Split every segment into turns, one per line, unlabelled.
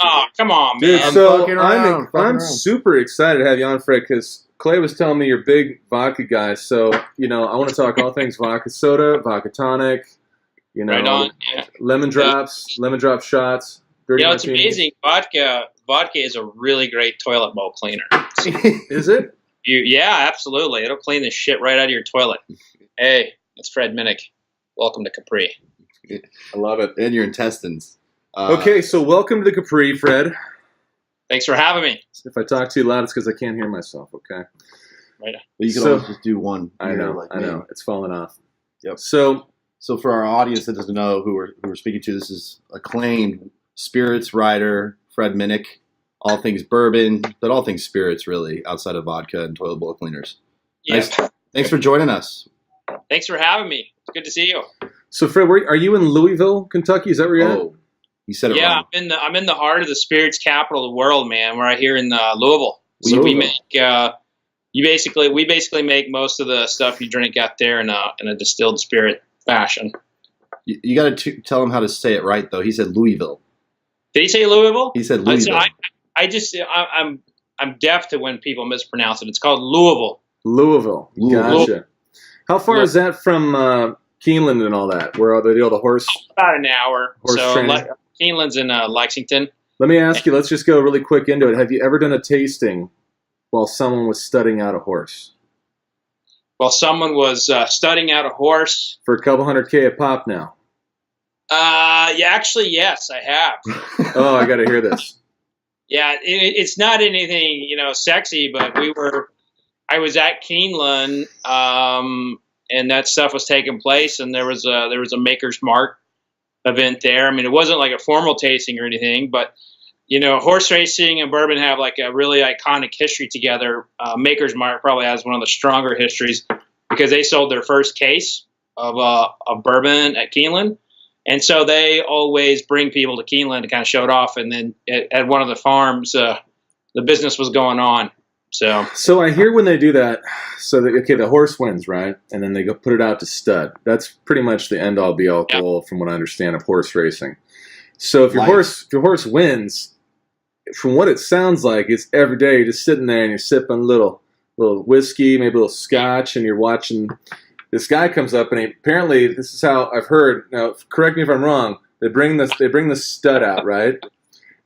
Oh, come on,
Dude,
man.
so
around.
I'm super excited to have you on, Fred, because Clay was telling me you're a big vodka guy. So, I want to talk all things vodka soda, vodka tonic,
Right on. Yeah.
lemon drop shots, dirty
It's
martini.
amazing. Vodka is a really great toilet bowl cleaner.
Is it?
Yeah, absolutely. It'll clean the shit right out of your toilet. Hey, it's Fred Minnick. Welcome to Capri.
I love it.
And your intestines.
Okay, so welcome to the Capri, Fred.
Thanks for having me.
If I talk too loud, it's because I can't hear myself, okay?
Right.
But you can
So-
always just do one.
I
here
know,
like
I
me.
know. It's falling off.
Yep.
So,
So for our audience that doesn't know who we're speaking to, this is acclaimed spirits writer Fred Minnick. All things bourbon, but all things spirits, really, outside of vodka and toilet bowl cleaners.
Yeah.
Nice. Thanks for joining us.
Thanks for having me. It's good to see you.
Fred, are you in Louisville, Kentucky? Is that where you're at?
Oh, you said it
Yeah,
wrong.
I'm in the heart of the spirits capital of the world, man. We're right here in Louisville. So we
Louisville.
make we basically make most of the stuff you drink out there in a distilled spirit fashion.
You got to tell him how to say it right, though. He said Louisville.
Did he say Louisville?
He said Louisville.
I'm deaf to when people mispronounce it. It's called Louisville.
Louisville.
Louisville.
Gotcha. How far is that from Keeneland and all that? Where they do all the horse?
About an hour.
Horse
So
training.
Keeneland's in Lexington.
Let me ask you, let's just go really quick into it. Have you ever done a tasting while someone was studying out a horse?
While someone was studying out a horse.
For a couple $100K a pop now.
Yeah, actually, yes, I have.
Oh, I got to hear this.
Yeah, it's not anything, sexy, but I was at Keeneland, and that stuff was taking place, and there was a Maker's Mark event there. I mean, it wasn't like a formal tasting or anything, but, horse racing and bourbon have like a really iconic history together. Maker's Mark probably has one of the stronger histories because they sold their first case of bourbon at Keeneland. And so they always bring people to Keeneland to kind of show it off. And then at one of the farms, the business was going on.
So I hear when they do that, the horse wins, right? And then they go put it out to stud. That's pretty much the end-all, be-all goal from what I understand of horse racing. So if your horse wins, from what it sounds like, it's every day you're just sitting there and you're sipping a little whiskey, maybe a little scotch, and you're watching. This guy comes up, and apparently this is how I've heard. Now, correct me if I'm wrong. They bring the stud out, right?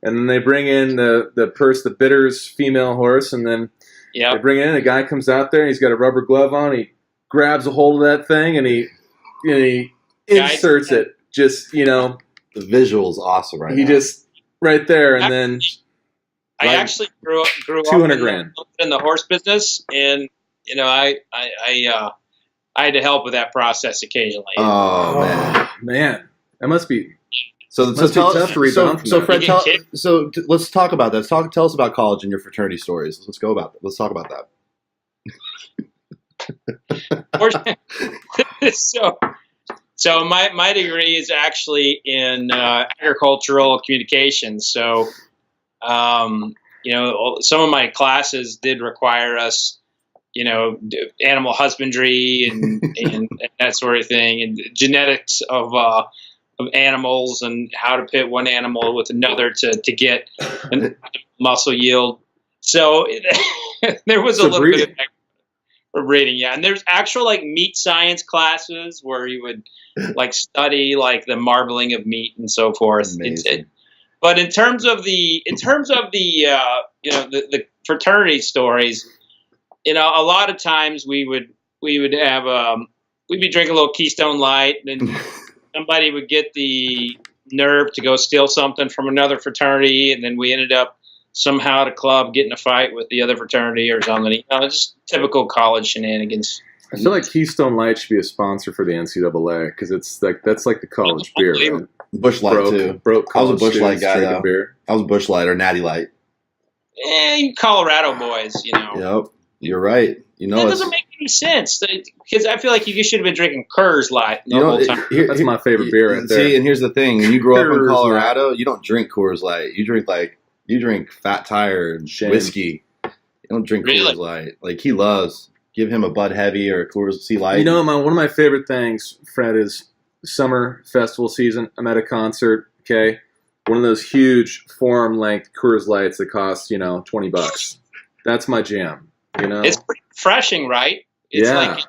And then they bring in the bitter's female horse, and then they bring it in. A guy comes out there, and he's got a rubber glove on. He grabs a hold of that thing, and he inserts it. Just
The visual's awesome right now.
he just right there, and then
I actually grew up
200 grand
in the horse business, and I had to help with that process occasionally.
Oh,
man, that must be.
So
Must be tough to rebound from that.
Fred, let's talk about that. Tell us about college and your fraternity stories. Let's talk about
that. So my degree is actually in agricultural communications. So, some of my classes did require us, animal husbandry and that sort of thing, and genetics of animals and how to pit one animal with another to get a muscle yield. So there was a little bit of breeding, yeah. And there's actual meat science classes where you would study the marbling of meat and so forth. But in terms of the fraternity stories, a lot of times we would have we'd be drinking a little Keystone Light, and then somebody would get the nerve to go steal something from another fraternity, and then we ended up somehow at a club getting a fight with the other fraternity or something. Just typical college shenanigans.
I feel like Keystone Light should be a sponsor for the NCAA because that's like the college beer. Right?
Bush Light too.
Broke
I was a
college
Bush Light
students
guy
drinking
though.
beer.
I was Bush Light or Natty Light.
Colorado boys,
Yep, you're right.
That doesn't make any sense because I feel like you should have been drinking Coors Light the whole time.
That's my favorite beer right there.
See, and here's the thing: when you grow up in
Coors
Colorado, you don't drink Coors Light. You drink Fat Tire and whiskey. You don't drink Coors Light. He loves. Give him a Bud Heavy or a Coors Sea Light.
One of my favorite things, Fred, is summer festival season. I'm at a concert, okay? one of those huge forearm length Coors Lights that cost, $20. That's my jam.
It's pretty refreshing, right? It's like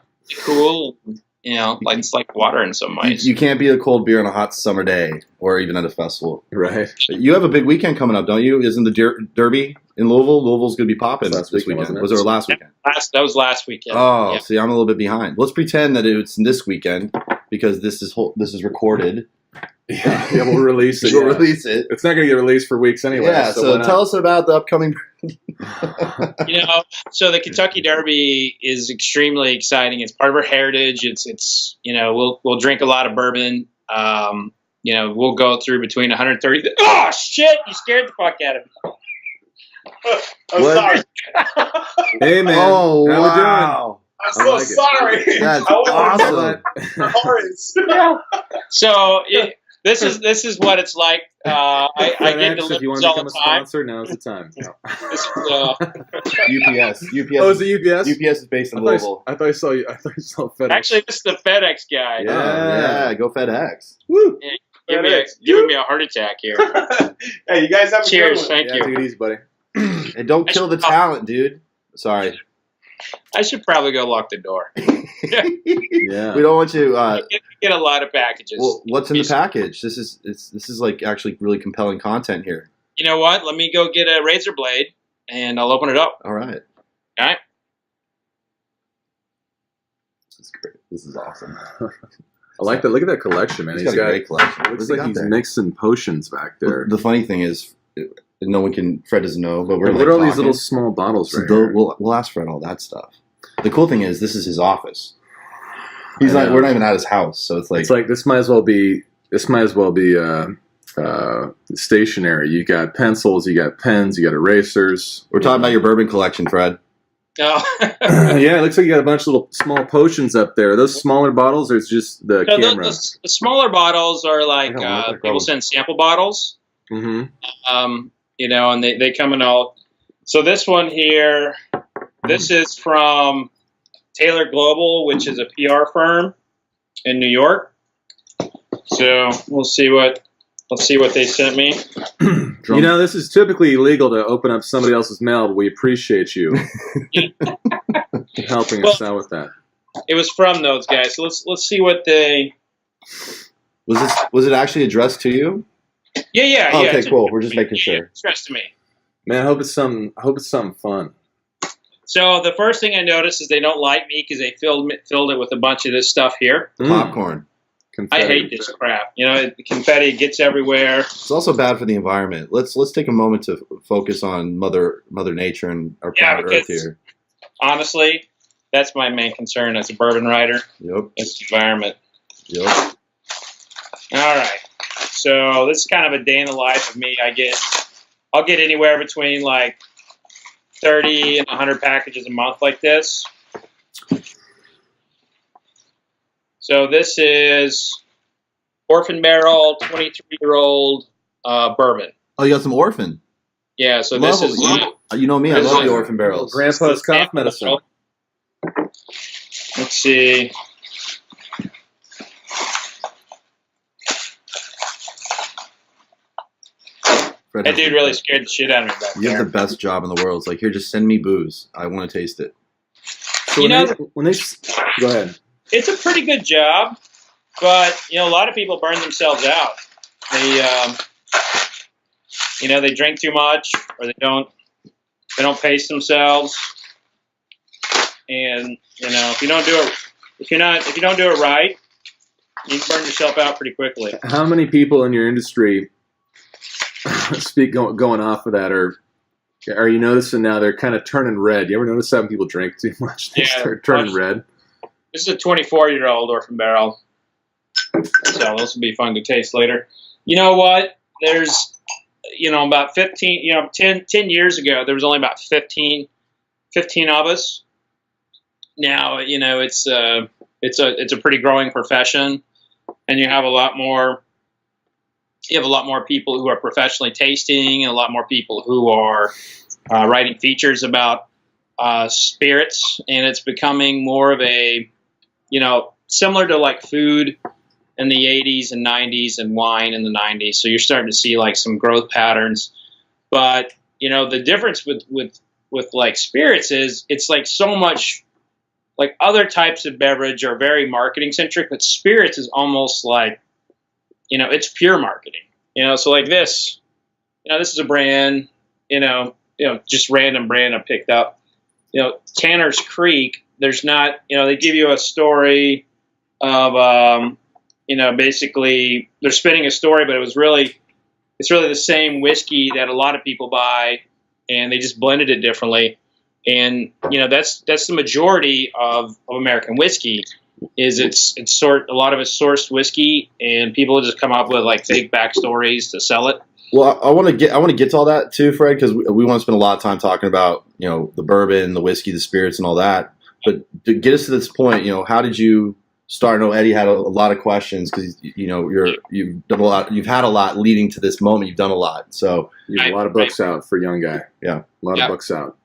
cool, like it's like water in some ways.
You can't beat a cold beer on a hot summer day or even at a festival.
Right.
You have a big weekend coming up, don't you? Isn't the Derby in Louisville? Louisville's going to be popping this weekend. Was it last weekend?
That was last weekend.
Oh,
yeah.
See, I'm a little bit behind. Let's pretend that it's this weekend because this is recorded.
Yeah, we'll release it.
We'll release it.
It's not going to get released for weeks anyway.
Yeah, so tell us about the upcoming.
So the Kentucky Derby is extremely exciting. It's part of our heritage. It's we'll drink a lot of bourbon. We'll go through between 130. Oh shit! You scared the fuck out of me. I'm sorry.
Hey man,
oh
how
wow!
I'm so sorry.
That's awesome.
So this is what it's like. I get
if you
deliveries
want to
all
become
the
a
time.
sponsor, now's the time.
This is,
UPS.
Oh, is it UPS?
UPS is based in Louisville.
I thought I saw FedEx.
actually, this is the FedEx guy.
Yeah, go FedEx.
Woo!
Yeah, giving me a heart attack here.
Hey, you guys have a
Cheers,
good one.
thank you.
Take it easy, buddy.
And don't kill the talent, dude. Sorry.
I should probably go lock the door.
Yeah.
We don't want you.
Get a lot of packages.
Well, what's in the package? This is like actually really compelling content here.
You know what? Let me go get a razor blade, and I'll open it up.
All right.
All right.
This is great. This is awesome.
I like that. Look at that collection, man.
He's got a great collection.
It looks like he's mixing potions back there.
The funny thing is, no one can. Fred doesn't know, but we're
what are all these
talking.
little small bottles
So
right here?
we'll ask Fred all that stuff. The cool thing is, this is his office. He's
I
not.
know.
We're not even at his house, so it's like
this might as well be stationary. You got pencils, you got pens, you got erasers.
we're talking about your bourbon collection, Fred.
No.
Yeah, it looks like you got a bunch of little small potions up there. Are those smaller bottles, or is just the
No,
camera?
the smaller bottles are like
I don't know what they're
people
called.
send sample bottles.
Mm-hmm.
And they come in all. So this one here, this is from Taylor Global, which is a PR firm in New York. So let's see what they sent me.
This is typically illegal to open up somebody else's mail, but we appreciate you helping us out with that.
It was from those guys. So let's see what they.
Was it actually addressed to you?
Yeah.
Oh,
yeah.
okay, cool. We're just making sure.
It's addressed to me.
Man, I hope it's something fun.
So the first thing I noticed is they don't like me because they filled it with a bunch of this stuff here.
Popcorn.
I hate this crap. The confetti gets everywhere.
It's also bad for the environment. Let's take a moment to focus on Mother Nature and our planet Earth here.
Honestly, that's my main concern as a bourbon writer.
Yep.
It's the environment.
Yep.
All right. So this is kind of a day in the life of me. I'll get anywhere between like 30 and 100 packages a month like this. So this is Orphan Barrel 23-year-old bourbon.
Oh, you got some Orphan.
Yeah, so this is...
You know me, I
this
love
is-
the Orphan barrels.
Grandpa's cough medicine.
Let's see.
Fred
That
has
dude
the
really
best-
scared the shit out of me back
You have
there.
the best job in the world. It's like, here, just send me booze. I want to taste it.
So when they go ahead.
It's a pretty good job, but a lot of people burn themselves out. They drink too much, or they don't pace themselves. And if you don't do it right, you can burn yourself out pretty quickly.
How many people in your industry going off of that are you noticing now they're kind of turning red? You ever notice that when people drink too much, they start turning red?
This is a 24-year-old Orphan Barrel, so this will be fun to taste later. You know what? There's, about 10 years ago, there was only about 15 of us. Now, it's a pretty growing profession, and you have a lot more people who are professionally tasting, and a lot more people who are writing features about spirits, and it's becoming more of a, similar to like food. in the 80s and 90s and wine in the 90s. So you're starting to see like some growth patterns. But, the difference with like spirits is it's like so much like other types of beverage are very marketing centric, but spirits is almost like, it's pure marketing, so like this, this is a brand, just random brand I picked up, Tanner's Creek. There's not, they give you a story of, basically they're spinning a story, but it's really the same whiskey that a lot of people buy, and they just blended it differently. And that's the majority of American whiskey. Is a lot of it's sourced whiskey, and people just come up with like fake backstories to sell it.
Well, I want to get to all that too, Fred, because we want to spend a lot of time talking about the bourbon, the whiskey, the spirits, and all that. But to get us to this point, how did you start? I know Eddie had a lot of questions because you've done a lot. You've had a lot leading to this moment. You've done a lot, so
you have a lot of books out for a young guy.
Yeah,
a lot of books out.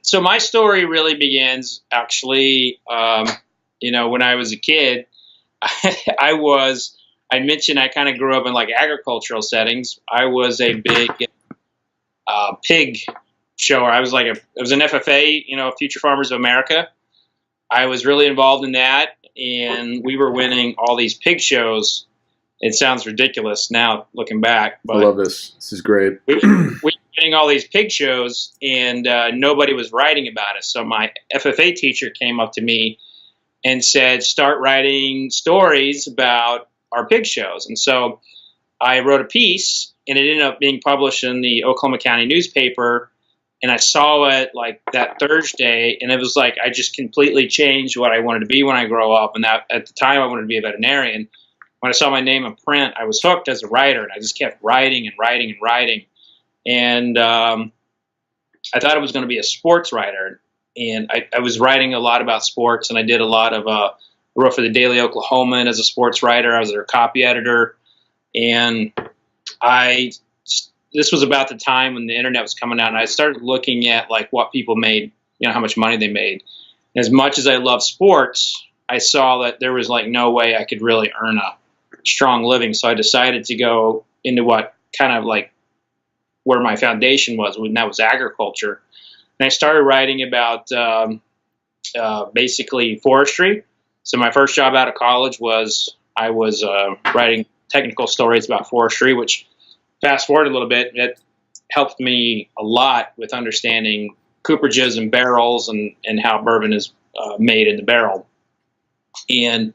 So my story really begins actually, when I was a kid. I mentioned I kind of grew up in like agricultural settings. I was a big pig shower. I was an FFA, Future Farmers of America. I was really involved in that, and we were winning all these pig shows. It sounds ridiculous now looking back, but
I love this. This is great.
We were winning all these pig shows, and nobody was writing about us. So my FFA teacher came up to me and said, "Start writing stories about our pig shows." And so I wrote a piece, and it ended up being published in the Oklahoma County newspaper. And I saw it like that Thursday, and it was like I just completely changed what I wanted to be when I grow up. And that at the time I wanted to be a veterinarian. When I saw my name in print, I was hooked as a writer, and I just kept writing and writing and writing. And I thought I was going to be a sports writer. And I was writing a lot about sports, and I did a lot of I wrote for the Daily Oklahoman as a sports writer. I was their copy editor, and this was about the time when the internet was coming out, and I started looking at like what people made, how much money they made. And as much as I love sports, I saw that there was like no way I could really earn a strong living. So I decided to go into what kind of like where my foundation was, and that was agriculture. And I started writing about basically forestry. So my first job out of college was I was writing technical stories about forestry, which fast forward a little bit, it helped me a lot with understanding cooperages and barrels and how bourbon is made in the barrel. And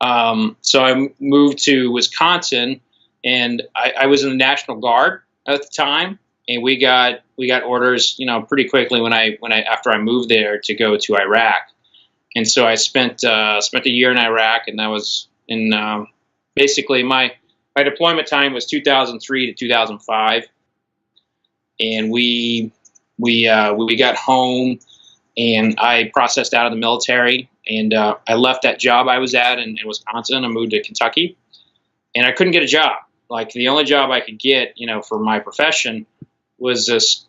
so I moved to Wisconsin, and I was in the National Guard at the time, and we got orders, pretty quickly after I moved there to go to Iraq. And so I spent a year in Iraq, and that was in basically my deployment time was 2003 to 2005, and we got home, and I processed out of the military, and I left that job I was at in Wisconsin. I moved to Kentucky, and I couldn't get a job. Like the only job I could get, for my profession was this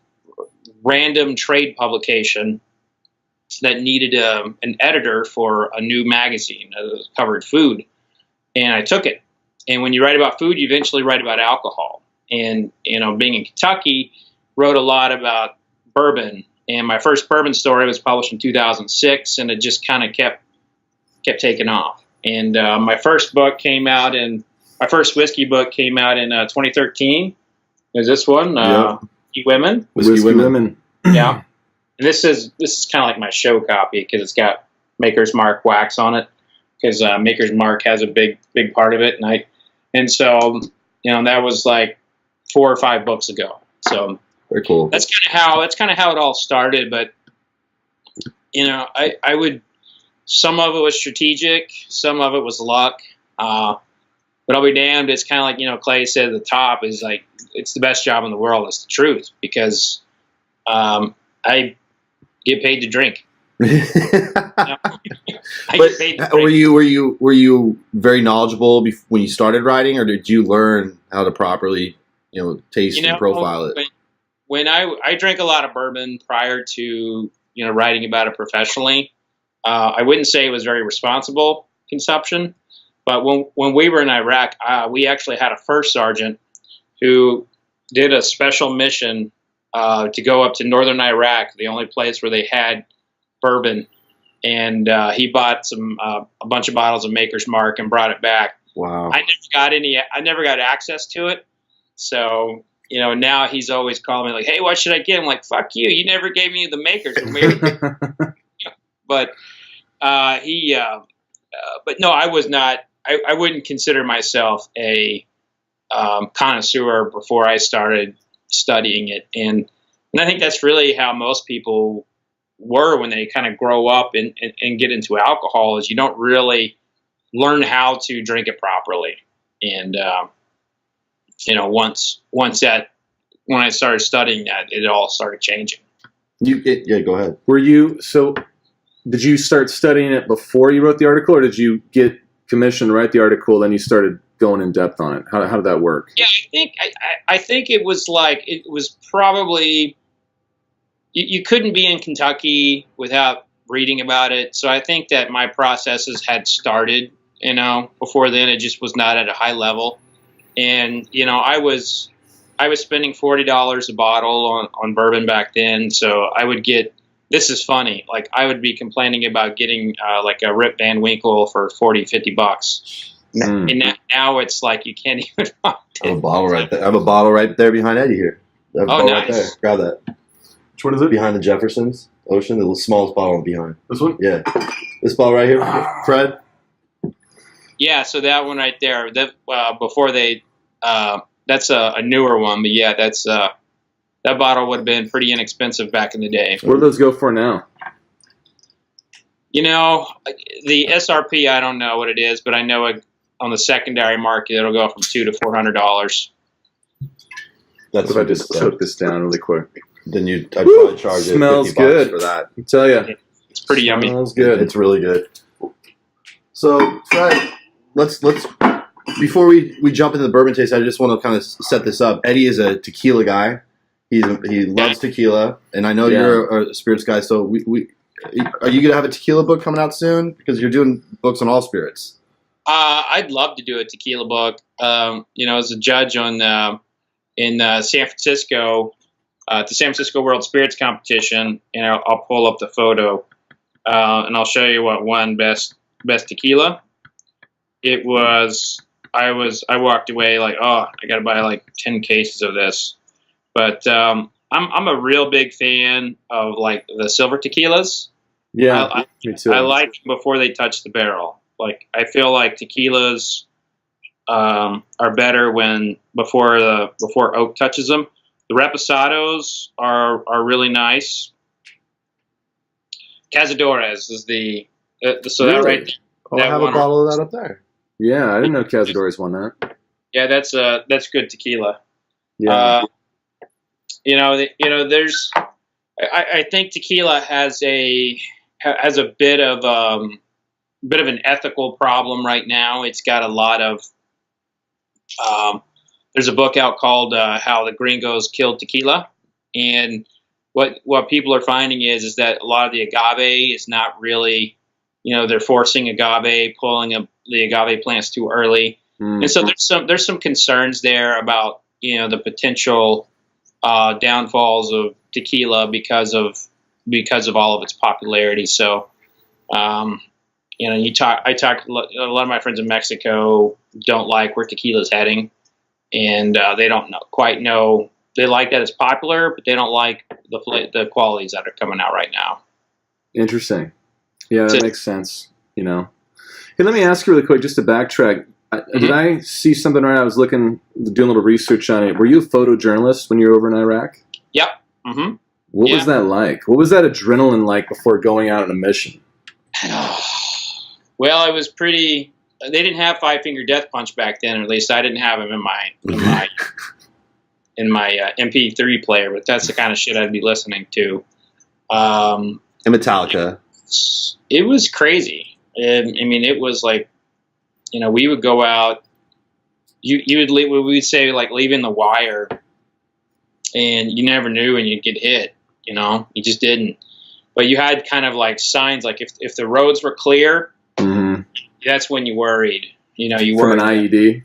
random trade publication that needed an editor for a new magazine that covered food, and I took it. And when you write about food, you eventually write about alcohol. And, being in Kentucky, wrote a lot about bourbon. And my first bourbon story was published in 2006, and it just kind of kept taking off. And my first whiskey book came out in 2013. There's this one, Whiskey Women.
Whiskey Women.
Yeah. And this is kind of like my show copy because it's got Maker's Mark wax on it, because Maker's Mark has a big part of it. And so, that was like 4 or 5 books ago. So
very cool.
That's kind of how it all started. But, some of it was strategic, some of it was luck. But I'll be damned. It's kind of like, Clay said at the top, is like, it's the best job in the world. It's the truth, because I get paid to drink.
Were you very knowledgeable when you started writing, or did you learn how to properly taste and profile it?
When I drank a lot of bourbon prior to writing about it professionally, I wouldn't say it was very responsible consumption, But when we were in Iraq, we actually had a first sergeant who did a special mission to go up to northern Iraq, the only place where they had bourbon, and he bought a bunch of bottles of Maker's Mark and brought it back.
Wow.
I never got access to it, so now he's always calling me like, "Hey, what should I get?" I'm like, "Fuck you! You never gave me the Maker's." But but no, I was not. I wouldn't consider myself a connoisseur before I started studying it, and I think that's really how most people were when they kind of grow up and get into alcohol. Is you don't really learn how to drink it properly, and when I started studying that, it all started changing.
Yeah, go ahead.
Did you start studying it before you wrote the article, or did you get commissioned to write the article, then you started going in depth on it? How did that work?
Yeah, I think it was probably you couldn't be in Kentucky without reading about it. So I think that my processes had started, before then. It just was not at a high level. And, I was spending $40 a bottle on bourbon back then. So I would get, this is funny, like I would be complaining about getting like a Rip Van Winkle for $40-50. And now it's like you can't even find it.
I have a bottle right there. I have a bottle right there behind Eddie here. I have a bottle
nice.
right there. Grab that.
Which one is it?
Behind the Jefferson's Ocean, the smallest bottle behind.
This one?
Yeah. This bottle right here, Fred?
Yeah, so that one right there, that before they, that's a newer one, but yeah, that's that bottle would have been pretty inexpensive back in the day.
What do those go for now?
The SRP, I don't know what it is, but I know on the secondary market, it'll go from $200 to $400.
That's if I just took this down really quick.
Then I'd probably charge you
smells
$50
good
for that.
I tell you,
it's pretty yummy.
Smells good.
It's really good. So, Fred, let's before we jump into the bourbon taste, I just want to kind of set this up. Eddie is a tequila guy. He loves tequila, and I know you're a spirits guy. So are you gonna have a tequila book coming out soon? Because you're doing books on all spirits.
I'd love to do a tequila book. As a judge in San Francisco, the San Francisco World Spirits Competition, and I'll pull up the photo, and I'll show you what won best tequila. It was I walked away like, oh, I got to buy like 10 cases of this. But I'm a real big fan of like the silver tequilas.
Yeah, me too.
I like them before they touch the barrel. Like I feel like tequilas are better before oak touches them. The reposados are really nice. Cazadores is so
really?
that right.
I have a bottle of that up there.
Yeah, I didn't know Cazadores won that.
Yeah, that's good tequila.
Yeah.
There's. I think tequila has a bit of an ethical problem right now. It's got a lot of. There's a book out called "How the Gringos Killed Tequila," and what people are finding is that a lot of the agave is not really, they're forcing agave, pulling the agave plants too early, and so there's some concerns there about the potential downfalls of tequila because of all of its popularity. So, I talk a lot of my friends in Mexico don't like where tequila is heading, and they don't quite know. They like that it's popular, but they don't like the qualities that are coming out right now.
Interesting. Yeah, that makes sense. Hey, let me ask you really quick, just to backtrack. Did I see something right? I was doing a little research on it. Were you a photojournalist when you were over in Iraq?
Yep. Mm-hmm.
What was that like? What was that adrenaline like before going out on a mission?
Well, it was pretty. They didn't have Five Finger Death Punch back then, or at least I didn't have them in my MP3 player. But that's the kind of shit I'd be listening to.
And Metallica.
It was crazy. It was like, we would go out. You would leave. We'd say like leaving the wire, and you never knew when you'd get hit. You just didn't. But you had kind of like signs, like if the roads were clear, that's when you worried. you
from
were
an IED.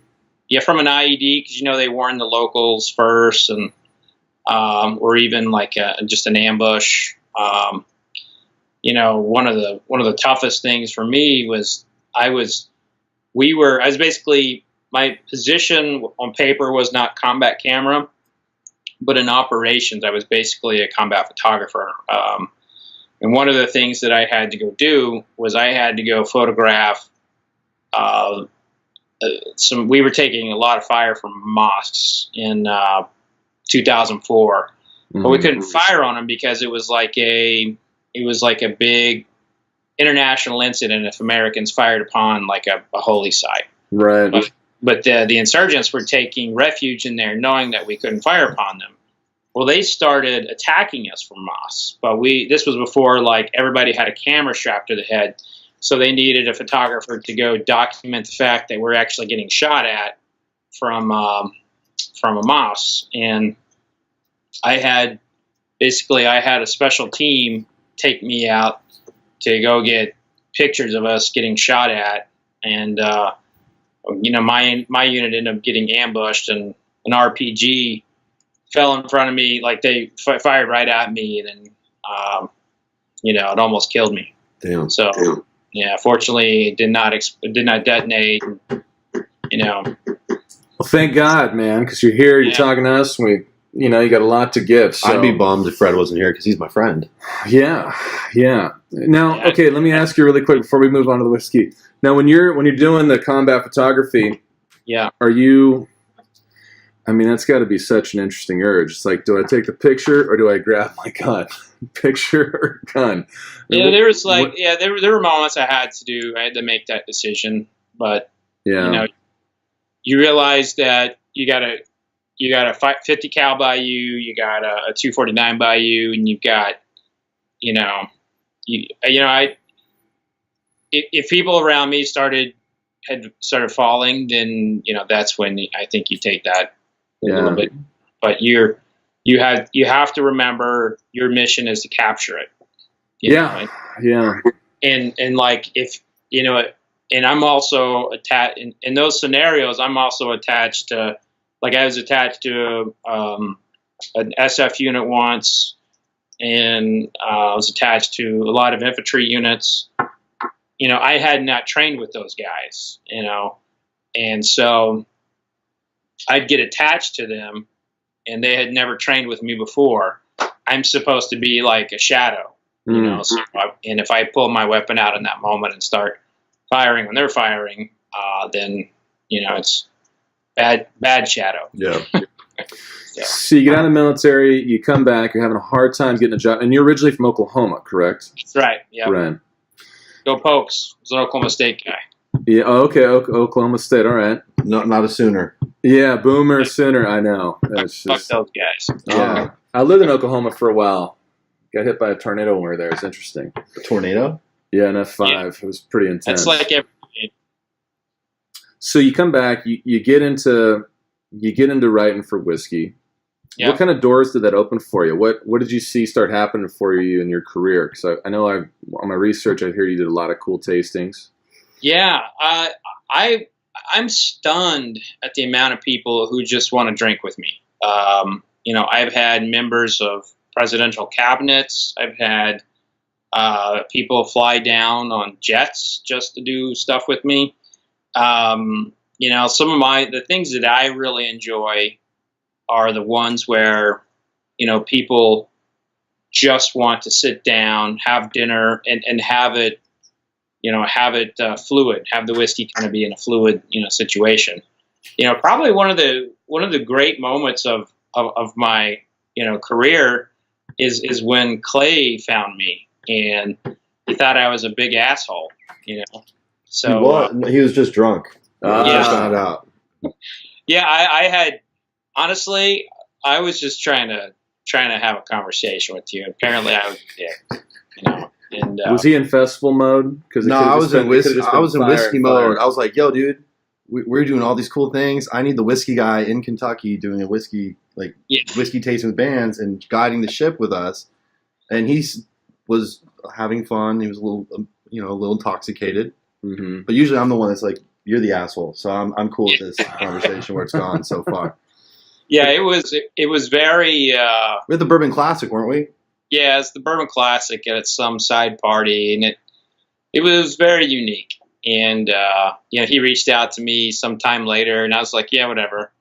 Yeah, from an IED, because they warn the locals first, and or even like just an ambush. One of the toughest things for me was I was basically, my position on paper was not combat camera, but in operations I was basically a combat photographer. And one of the things that I had to go do was I had to go photograph we were taking a lot of fire from mosques in 2004, but we couldn't fire on them because it was like a big international incident if Americans fired upon like a holy site.
Right.
But the insurgents were taking refuge in there, knowing that we couldn't fire upon them. Well, they started attacking us from mosques, but this was before like everybody had a camera strapped to the head. So they needed a photographer to go document the fact that we're actually getting shot at from a mosque. And I had a special team take me out to go get pictures of us getting shot at. And, my unit ended up getting ambushed, and an RPG fell in front of me. Like they fired right at me, and then, it almost killed me.
Damn.
So. Damn. Yeah, fortunately, it did not detonate.
Well, thank God, man, because you're here, you're talking to us, and you got a lot to give. So.
I'd be bummed if Fred wasn't here because he's my friend.
Yeah. Now, okay, let me ask you really quick before we move on to the whiskey. Now, when you're doing the combat photography, are you? I mean, that's got to be such an interesting urge. It's like, do I take the picture or do I grab my gun? Picture or gun?
Yeah, there were moments I had to make that decision, but you realize that you got a 50 cal by you got a 249 by you, and you've got if people around me had started falling, then that's when I think you take that a little bit. But you have to remember your mission is to capture it.
Yeah.
And like if and I'm also attached in those scenarios. I'm also attached to, like I was attached to an SF unit once, and I was attached to a lot of infantry units. I had not trained with those guys, and so I'd get attached to them, and they had never trained with me before. I'm supposed to be like a shadow, so and if I pull my weapon out in that moment and start firing when they're firing, then, it's bad shadow.
Yeah.
So you get out of the military, you come back, you're having a hard time getting a job, and you're originally from Oklahoma, correct?
That's right. Yeah.
Right.
Go Pokes. I was an Oklahoma State guy.
Yeah. Okay. Oklahoma State. All right.
Not a Sooner.
Yeah. Boomer Sooner. I know. That's
Fuck those guys.
Yeah. I lived in Oklahoma for a while. Got hit by a tornado when we were there. It's interesting.
A tornado?
Yeah, an F5. Yeah. It was pretty intense.
It's like
So you come back. You get into writing for whiskey. Yeah. What kind of doors did that open for you? What did you see start happening for you in your career? Because I know on my research, I hear you did a lot of cool tastings.
Yeah, I'm stunned at the amount of people who just want to drink with me. I've had members of presidential cabinets. I've had people fly down on jets just to do stuff with me. Some of the things that I really enjoy are the ones where, people just want to sit down, have dinner, and have it, fluid, have the whiskey kind of be in a fluid, situation. Probably one of the great moments of my, career is when Clay found me, and he thought I was a big asshole, So
he was just drunk.
Yeah.
Found out.
Yeah, I had, honestly, I was just trying to have a conversation with you. Apparently, I was a dick, And
was he in festival mode?
No, I was in whiskey mode. I was like, "Yo, dude, we're doing all these cool things. I need the whiskey guy in Kentucky doing a whiskey tasting with bands and guiding the ship with us." And he was having fun. He was a little intoxicated.
Mm-hmm.
But usually, I'm the one that's like you're the asshole. So I'm cool with this conversation where it's gone so far.
Yeah, it was very.
We had the Bourbon Classic, weren't we?
Yeah, it's the Bourbon Classic at some side party, and it was very unique. And he reached out to me sometime later, and I was like, yeah, whatever.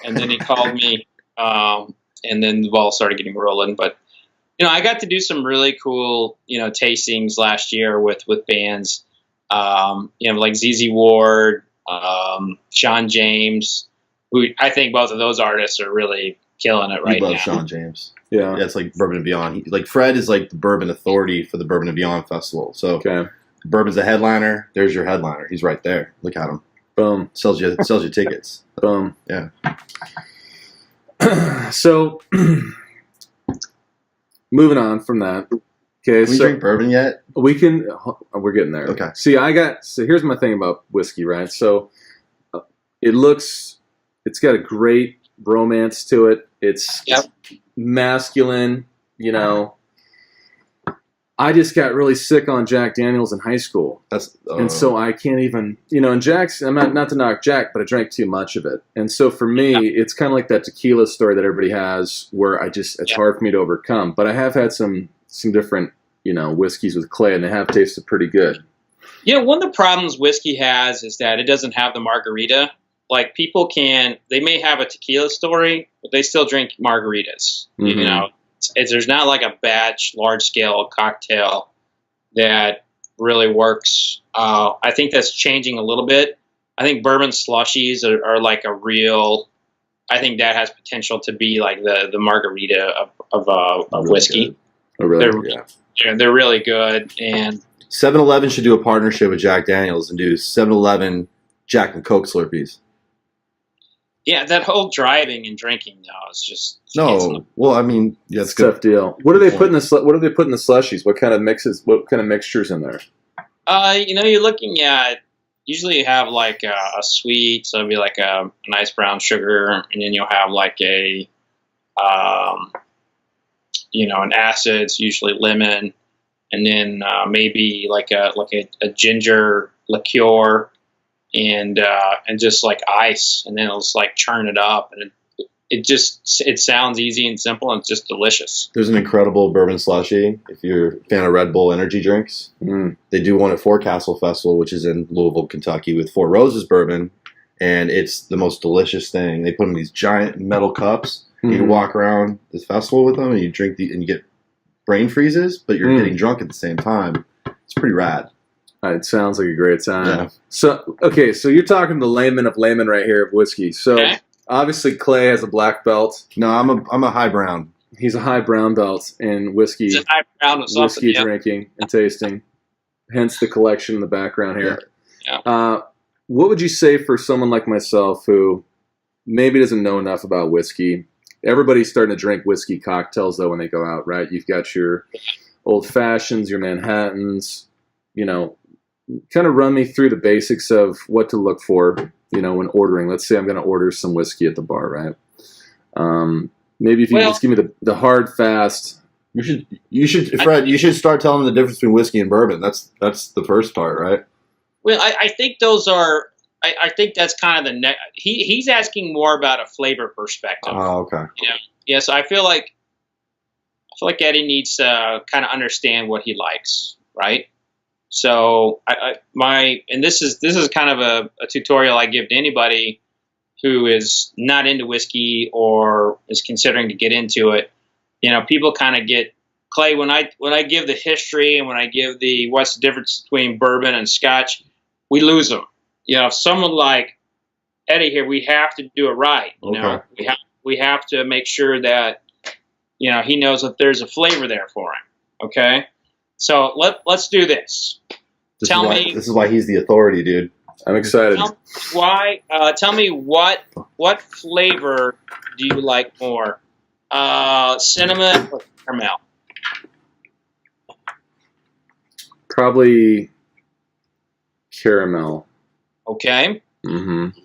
And then he called me, and then the ball started getting rolling. But I got to do some really cool tastings last year with bands, like ZZ Ward, Sean James, who I think both of those artists are really killing it right now.
I love Sean James.
Yeah,
it's like Bourbon and Beyond. Like Fred is like the bourbon authority for the Bourbon and Beyond Festival. So Bourbon's a headliner. There's your headliner. He's right there. Look at him.
Boom.
Sells you tickets.
Boom.
Yeah.
So, moving on from that. Okay,
can we drink bourbon yet?
We can. We're getting there.
Okay.
See, so here's my thing about whiskey, right? So, it's got a great romance to it. It's masculine, I just got really sick on Jack Daniels in high school. And so I can't even, and Jack's, I'm not to knock Jack, but I drank too much of it. And so for me, it's kind of like that tequila story that everybody has where it's hard for me to overcome. But I have had some different, whiskeys with clay, and they have tasted pretty good.
One of the problems whiskey has is that it doesn't have the margarita. Like they may have a tequila story, but they still drink margaritas.
Mm-hmm.
There's not like a batch, large scale cocktail that really works. I think that's changing a little bit. I think bourbon slushies are like I think that has potential to be like the margarita of really whiskey.
Good. Oh, really?
They're really good. And
7-Eleven should do a partnership with Jack Daniels and do 7-Eleven Jack and Coke Slurpees.
Yeah, that whole driving and drinking now is just
no. Well, I mean,
it's a tough deal. What do they put in the What do they put in the slushies? What kind of mixes? What kind of mixtures in there?
You're looking at usually you have like a sweet, so it'd be like a nice brown sugar, and then you'll have like an acid. It's usually lemon, and then maybe like a ginger liqueur. And just like ice, and then it'll just like churn it up, and it sounds easy and simple, and it's just delicious.
There's an incredible bourbon slushie. If you're a fan of Red Bull energy drinks, they do one at Forecastle Festival, which is in Louisville, Kentucky, with Four Roses bourbon, and it's the most delicious thing. They put them in these giant metal cups. You can walk around this festival with them, and you drink and you get brain freezes, but you're getting drunk at the same time. It's pretty rad.
It sounds like a great time.
Yeah.
So you're talking the layman of layman right here of whiskey. So obviously Clay has a black belt.
No, I'm a high brown.
He's a high brown belt in whiskey.
He's a high brown of
whiskey drinking and tasting. Hence the collection in the background here.
Yeah.
What would you say for someone like myself who maybe doesn't know enough about whiskey? Everybody's starting to drink whiskey cocktails though when they go out, right? You've got your old fashions, your Manhattans, kind of run me through the basics of what to look for, when ordering. Let's say I'm going to order some whiskey at the bar, right? Maybe if you just give me the hard, fast.
You should, Fred. You should start telling them the difference between whiskey and bourbon. That's the first part, right?
Well, I think those are. I think that's kind of the he's asking more about a flavor perspective.
Oh, okay.
Yes, I feel like Eddie needs to kind of understand what he likes, right? So and this is kind of a tutorial I give to anybody who is not into whiskey or is considering to get into it. People kind of get Clay when I give the history and when I give what's the difference between bourbon and Scotch, we lose them. If someone like Eddie here, we have to do it right. We have to make sure that he knows that there's a flavor there for him. Okay. So let's do this. This
is why he's the authority, dude.
I'm excited.
Tell me what flavor do you like more? Cinnamon or caramel?
Probably caramel.
Okay.
Mm-hmm.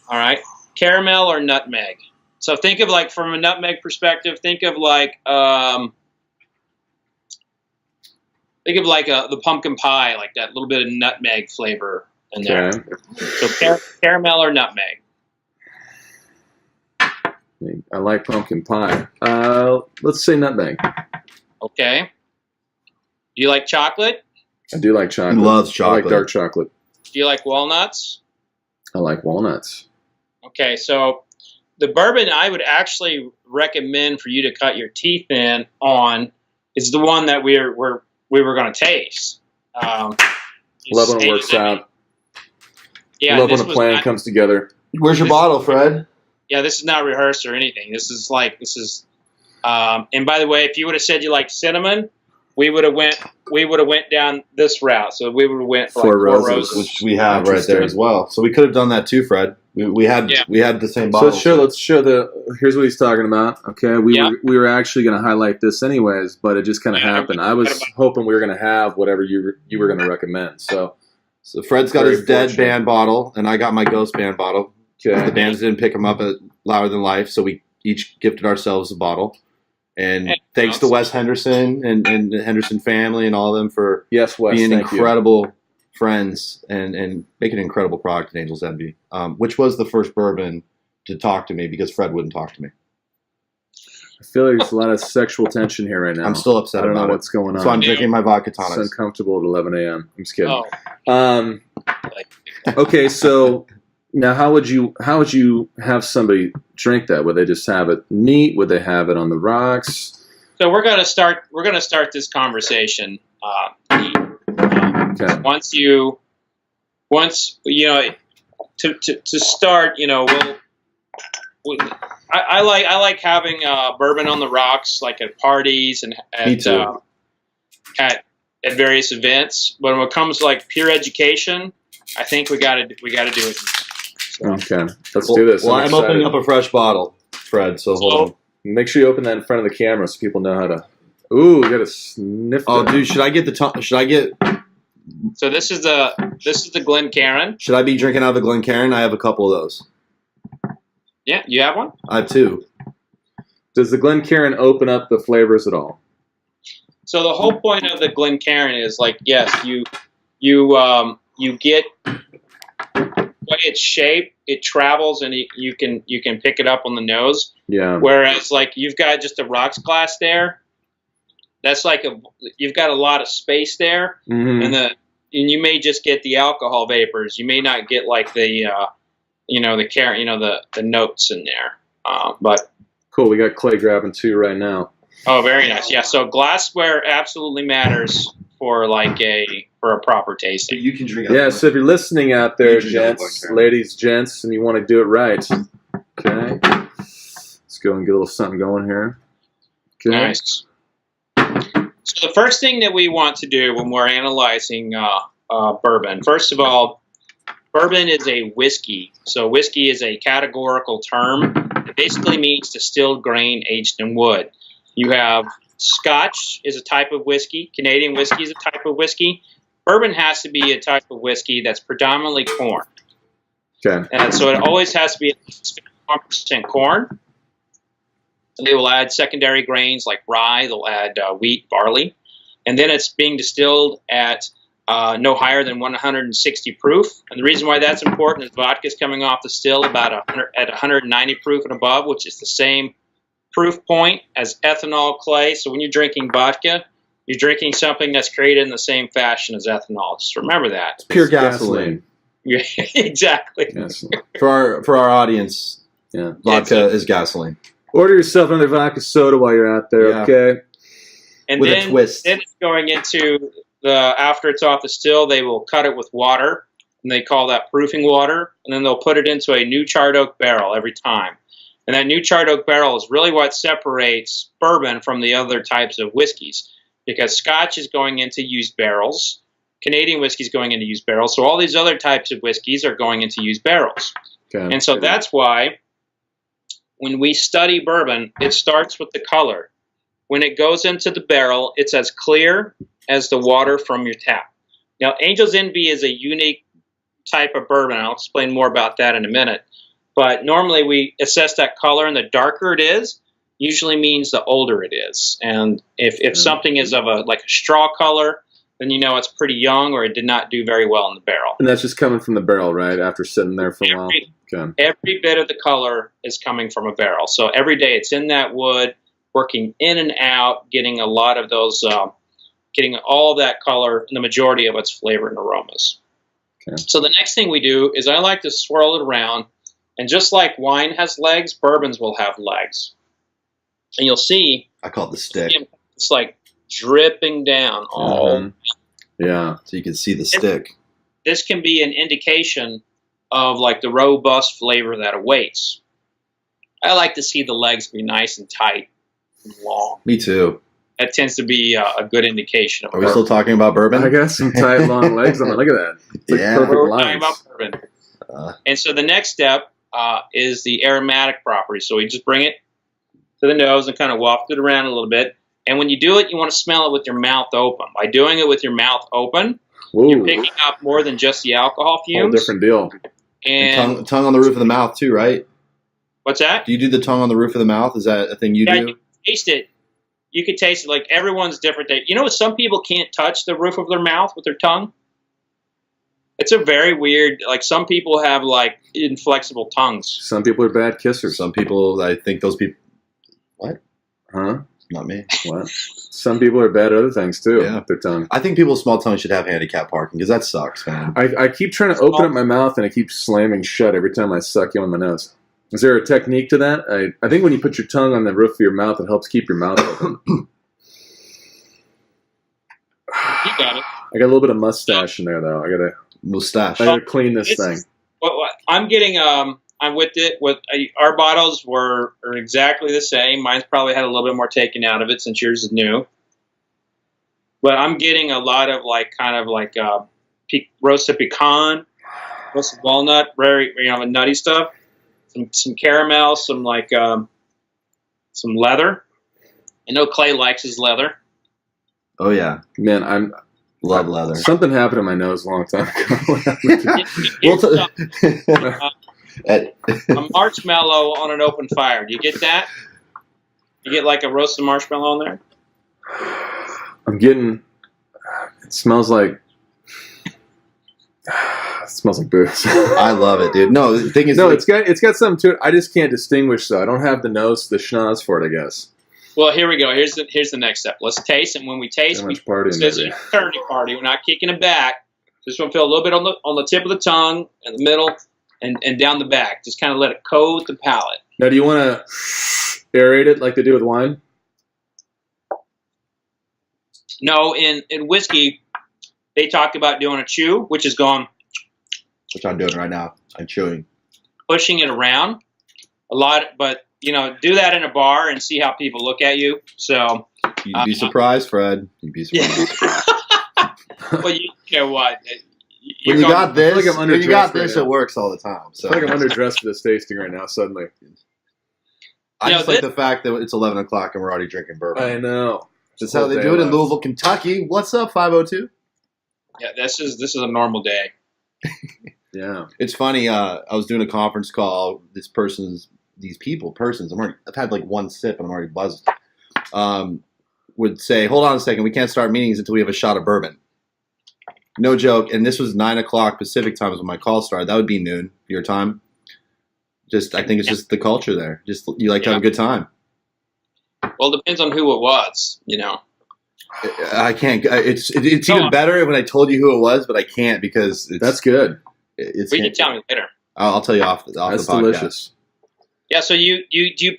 All right. Caramel or nutmeg? So think of like from a nutmeg perspective. Think of like the pumpkin pie, like that little bit of nutmeg flavor in there.
Okay.
So caramel or nutmeg.
I like pumpkin pie. Let's say nutmeg.
Okay. Do you like chocolate?
I do like chocolate.
He loves
I
chocolate.
like dark chocolate.
Do you like walnuts?
I like walnuts.
Okay, so the bourbon I would actually recommend for you to cut your teeth in on is the one that we were going to taste.
Love when it works out.
Yeah,
Love when a plan comes together.
Where's your bottle, Fred?
Yeah, this is not rehearsed or anything. This is. And by the way, if you would have said you liked cinnamon, we would have went down this route. So we would have went for
Four
like
Roses.
Which we have right there as well. So we could have done that too, Fred. We had the same bottle.
So let's show here's what he's talking about. Okay, we were actually going to highlight this anyways, but it just kind of happened. I was hoping we were going to have whatever you were going to recommend. So
Fred's got his dead band bottle, and I got my ghost band bottle.
Okay.
The bands didn't pick them up at Louder Than Life, so we each gifted ourselves a bottle. And thanks to Wes Henderson and the Henderson family and all of them for
Wes,
being incredible friends and making an incredible product at Angel's Envy, which was the first bourbon to talk to me because Fred wouldn't talk to me.
I feel like there's a lot of sexual tension here right now.
I'm still upset
I don't
about
know
it.
what's going on.
So I'm drinking my vodka tonics.
It's uncomfortable at 11 a.m. I'm just kidding.
Oh.
Okay, so now how would you have somebody drink that? Would they just have it neat? Would they have it on the rocks?
So we're gonna start this conversation.
Okay.
Once you know to start, you know, I like having bourbon on the rocks, like at parties and at various events. But when it comes to like pure education, I think we gotta do it. So.
Okay, let's do this.
Well, I'm opening up a fresh bottle, Fred. So hold on.
Make sure you open that in front of the camera so people know how to. Ooh, you gotta sniff.
Oh,
that.
dude, should I get Should I get?
So this is the Glencairn.
Should I be drinking out of the Glencairn? I have a couple of those.
Yeah, you have one.
I have two.
Does the Glencairn open up the flavors at all?
So the whole point of the Glencairn is like, yes, you get the way it's shaped, it travels, and you can pick it up on the nose.
Yeah.
Whereas like you've got just a rocks glass there, that's like you've got a lot of space there, and you may just get the alcohol vapors. You may not get like the the notes in there. But
cool. We got Clay grabbing two right now.
Oh, very nice. Yeah. So glassware absolutely matters for a proper tasting.
You can drink.
Yeah. So if you're listening out there, ladies, gents, and you want to do it right, okay. Let's go and get a little something going here. Okay.
Nice. So the first thing that we want to do when we're analyzing bourbon, first of all, bourbon is a whiskey. So whiskey is a categorical term. It basically means distilled grain aged in wood. You have Scotch is a type of whiskey. Canadian whiskey is a type of whiskey. Bourbon has to be a type of whiskey that's predominantly corn.
Okay.
And so it always has to be at least 51% corn. They will add secondary grains like rye. They'll add wheat, barley. And then it's being distilled at no higher than 160 proof. And the reason why that's important is vodka is coming off the still about at 190 proof and above, which is the same proof point as ethanol, Clay. So when you're drinking vodka, you're drinking something that's created in the same fashion as ethanol. Just remember that.
It's pure gasoline.
Yeah, exactly.
Gasoline.
For our audience, vodka is gasoline.
Order yourself another vodka soda while you're out there, okay?
And
with
then,
a twist.
Then it's going into after it's off the still, they will cut it with water, and they call that proofing water, and then they'll put it into a new charred oak barrel every time. And that new charred oak barrel is really what separates bourbon from the other types of whiskeys, because Scotch is going into used barrels, Canadian whiskey is going into used barrels, so all these other types of whiskeys are going into used barrels. Okay. And so that's why when we study bourbon, it starts with the color. When it goes into the barrel, it's as clear as the water from your tap. Now, Angel's Envy is a unique type of bourbon. I'll explain more about that in a minute. But normally we assess that color, and the darker it is, usually means the older it is. And if something is of a straw color, then you know it's pretty young or it did not do very well in the barrel.
And that's just coming from the barrel, right? After sitting there for a while. Okay.
Every bit of the color is coming from a barrel. So every day it's in that wood, working in and out, getting a lot of those, getting all of that color and the majority of its flavor and aromas.
Okay.
So the next thing we do is I like to swirl it around, and just like wine has legs, bourbons will have legs. And you'll see,
I call it the stick.
it's like dripping down all.
Yeah.
So you can see the stick.
This can be an indication of like the robust flavor that awaits. I like to see the legs be nice and tight and long.
Me too.
That tends to be a good indication of
Are we still talking about bourbon?
I got some tight, long legs on it. Look at that. It's like
Yeah.
perfect
We're
lines.
talking about bourbon. And so the next step is the aromatic property. So we just bring it to the nose and kind of waft it around a little bit. And when you do it, you want to smell it with your mouth open. By doing it with your mouth open,
Whoa.
you're picking up more than just the alcohol
Whole
fumes.
different deal.
And
tongue on the roof of the mouth too, right?
what's that?
Do you do the tongue on the roof of the mouth? Is that a thing you
Yeah,
do?
you can taste it. You can taste it. Like everyone's different. You know, some people can't touch the roof of their mouth with their tongue. It's a very weird. Like some people have like inflexible tongues.
Some people are bad kissers.
Some people, I think those people. What?
Huh?
Not me.
What? Some people are bad at other things too.
Yeah.
With their tongue.
I think people with small tongues should have handicap parking because that sucks, man.
I keep trying to open up my mouth and I keep slamming shut every time I suck you on my nose. Is there a technique to that? I think when you put your tongue on the roof of your mouth, it helps keep your mouth open.
You got it.
I got a little bit of mustache in there though. I
Mustache.
gotta clean this
This
thing.
is- what I'm getting. I'm with it. Our bottles are exactly the same. Mine's probably had a little bit more taken out of it since yours is new. But I'm getting a lot of roasted pecan, roasted walnut, very nutty stuff. Some caramel, some leather. I know Clay likes his leather.
Oh yeah,
Man,
love leather.
something happened in my nose a long time ago.
A marshmallow on an open fire. Do you get that? You get like a roasted marshmallow on there?
I'm getting. It smells like. It smells like booze.
I love it, dude. No, the thing is,
No,
like,
it's got something to it. I just can't distinguish though. I don't have the schnoz for it. I guess.
Well, here we go. Here's the next step. Let's taste, and when we taste,
Too
we
much partying,
this is
baby.
a fraternity party. We're not kicking it back. Just want to feel a little bit on the tip of the tongue, in the middle, and down the back. Just kind of let it coat the palate.
Now, do you want to aerate it like they do with wine?
No, in whiskey, they talk about doing a chew, which is going
which I'm doing right now. I'm chewing.
pushing it around a lot, but do that in a bar and see how people look at you. So,
You'd be surprised, Fred. You'd be surprised.
well, you know what?
When you got this,
like I'm
when you got
underdressed right
this,
now.
it works all the time. So
I feel like I'm underdressed for this tasting right now. Suddenly,
I
No,
just like the fact that it's 11 o'clock and we're already drinking bourbon.
I know.
That's how they do it in Louisville, Kentucky. What's up, 502?
Yeah, this is a normal day.
Yeah.
It's funny. I was doing a conference call. Persons. I've had like one sip and I'm already buzzed. Would say, hold on a second. We can't start meetings until we have a shot of bourbon. No joke. And this was 9 o'clock Pacific time is when my call started. That would be noon your time. I think it's just the culture there. Just you like to have a good time.
Well, it depends on who it was,
I can't. It's even better when I told you who it was, but I can't because
That's good.
It's.
Well, you can tell me later.
I'll tell you off
That's
the podcast.
delicious.
Yeah, so you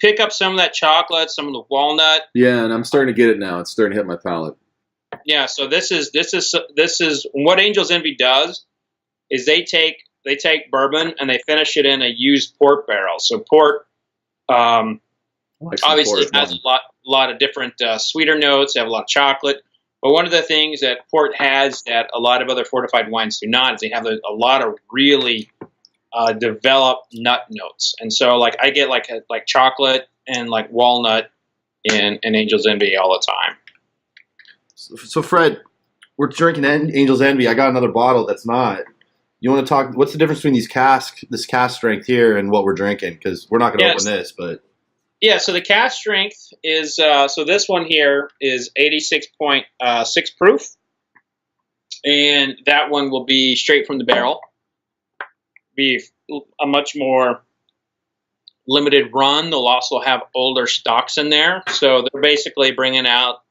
pick up some of that chocolate, some of the walnut.
Yeah, and I'm starting to get it now. It's starting to hit my palate.
Yeah, so this is what Angel's Envy does is they take bourbon and they finish it in a used port barrel. So port
Like some
obviously
port.
has a lot of different sweeter notes. They have a lot of chocolate. But one of the things that port has that a lot of other fortified wines do not is they have a lot of really developed nut notes. And so like I get like chocolate and like walnut in Angel's Envy all the time.
So Fred, we're drinking Angel's Envy. I got another bottle that's not. You want to talk? What's the difference between this cask strength here and what we're drinking? Because we're not going to open this, but
yeah. So the cask strength is so this one here is 86.6 proof, and that one will be straight from the barrel. Be a much more limited run. They'll also have older stocks in there, so they're basically bringing out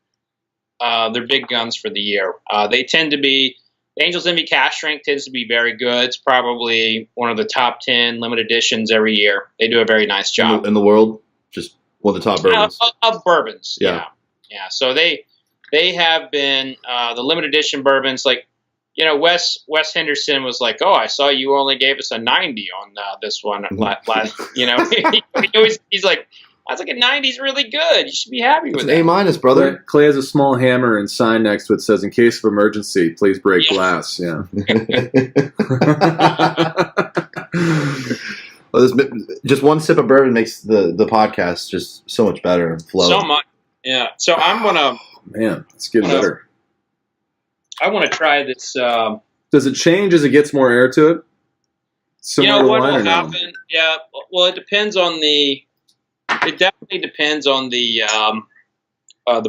their big guns for the year. They tend to be the Angel's Envy cash strength tends to be very good. It's probably one of the top 10 limited editions every year. They do a very nice job
in the world. Just one of the top bourbons
of bourbons.
Yeah.
So they have been the limited edition bourbons. Like, Wes Henderson was like, "Oh, I saw you only gave us a 90 on this one last." He's like, "I was like, a 90 is really good. You should be happy with it."
A-, brother.
Clay has a small hammer and sign next to it says, "In case of emergency, please break glass." Yeah.
Well, just one sip of bourbon makes the podcast just so much better and flow.
So much. Yeah. So I'm gonna.
Man, it's getting better.
I want to try this.
Does it change as it gets more air to it? Similar to
What
wine
will
or no?
happen? Yeah. Well, it depends on the. It definitely depends on the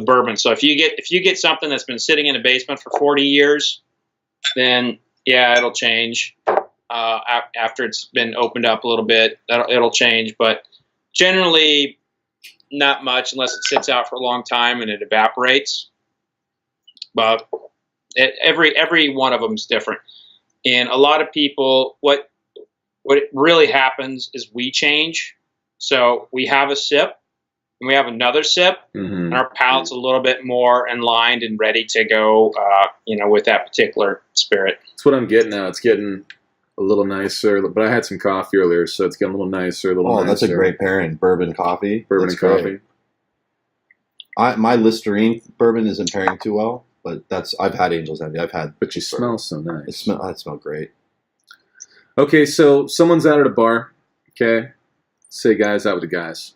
bourbon. So if you get something that's been sitting in a basement for 40 years, then yeah, it'll change. After it's been opened up a little bit, it'll change. But generally, not much unless it sits out for a long time and it evaporates. But every one of them is different, and a lot of people, what really happens is we change. So we have a sip, and we have another sip, and our palate's a little bit more aligned and ready to go, with that particular spirit.
That's what I'm getting now. It's getting a little nicer, but I had some coffee earlier, so it's getting a little nicer.
That's a great pairing. Bourbon, coffee.
Bourbon and coffee.
My Listerine bourbon isn't pairing too well, but I've had Angel's Envy.
But you smell so nice.
It smell great.
Okay, so someone's out at a bar. Okay, say guy's out with the guys.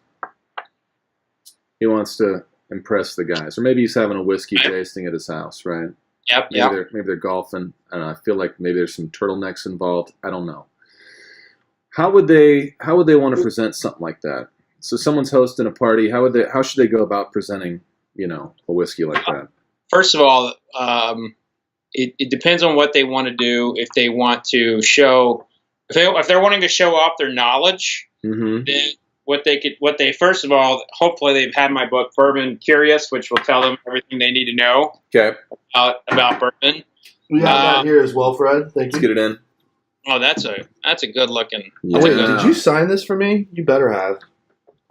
He wants to impress the guys, or maybe he's having a whiskey tasting at his house, right?
Yep.
Maybe they're golfing. I don't know. I feel like maybe there's some turtlenecks involved. I don't know. How would they want to present something like that? So someone's hosting a party. How should they go about presenting, a whiskey like that?
First of all, it depends on what they want to do. If they want to show, if they're wanting to show off their knowledge, then first of all, hopefully they've had my book Bourbon Curious, which will tell them everything they need to know about bourbon.
We have that here as well, Fred. Thank you.
Let's get it in.
Oh, that's a good looking.
Yeah.
Wait, did you sign this for me? You better have.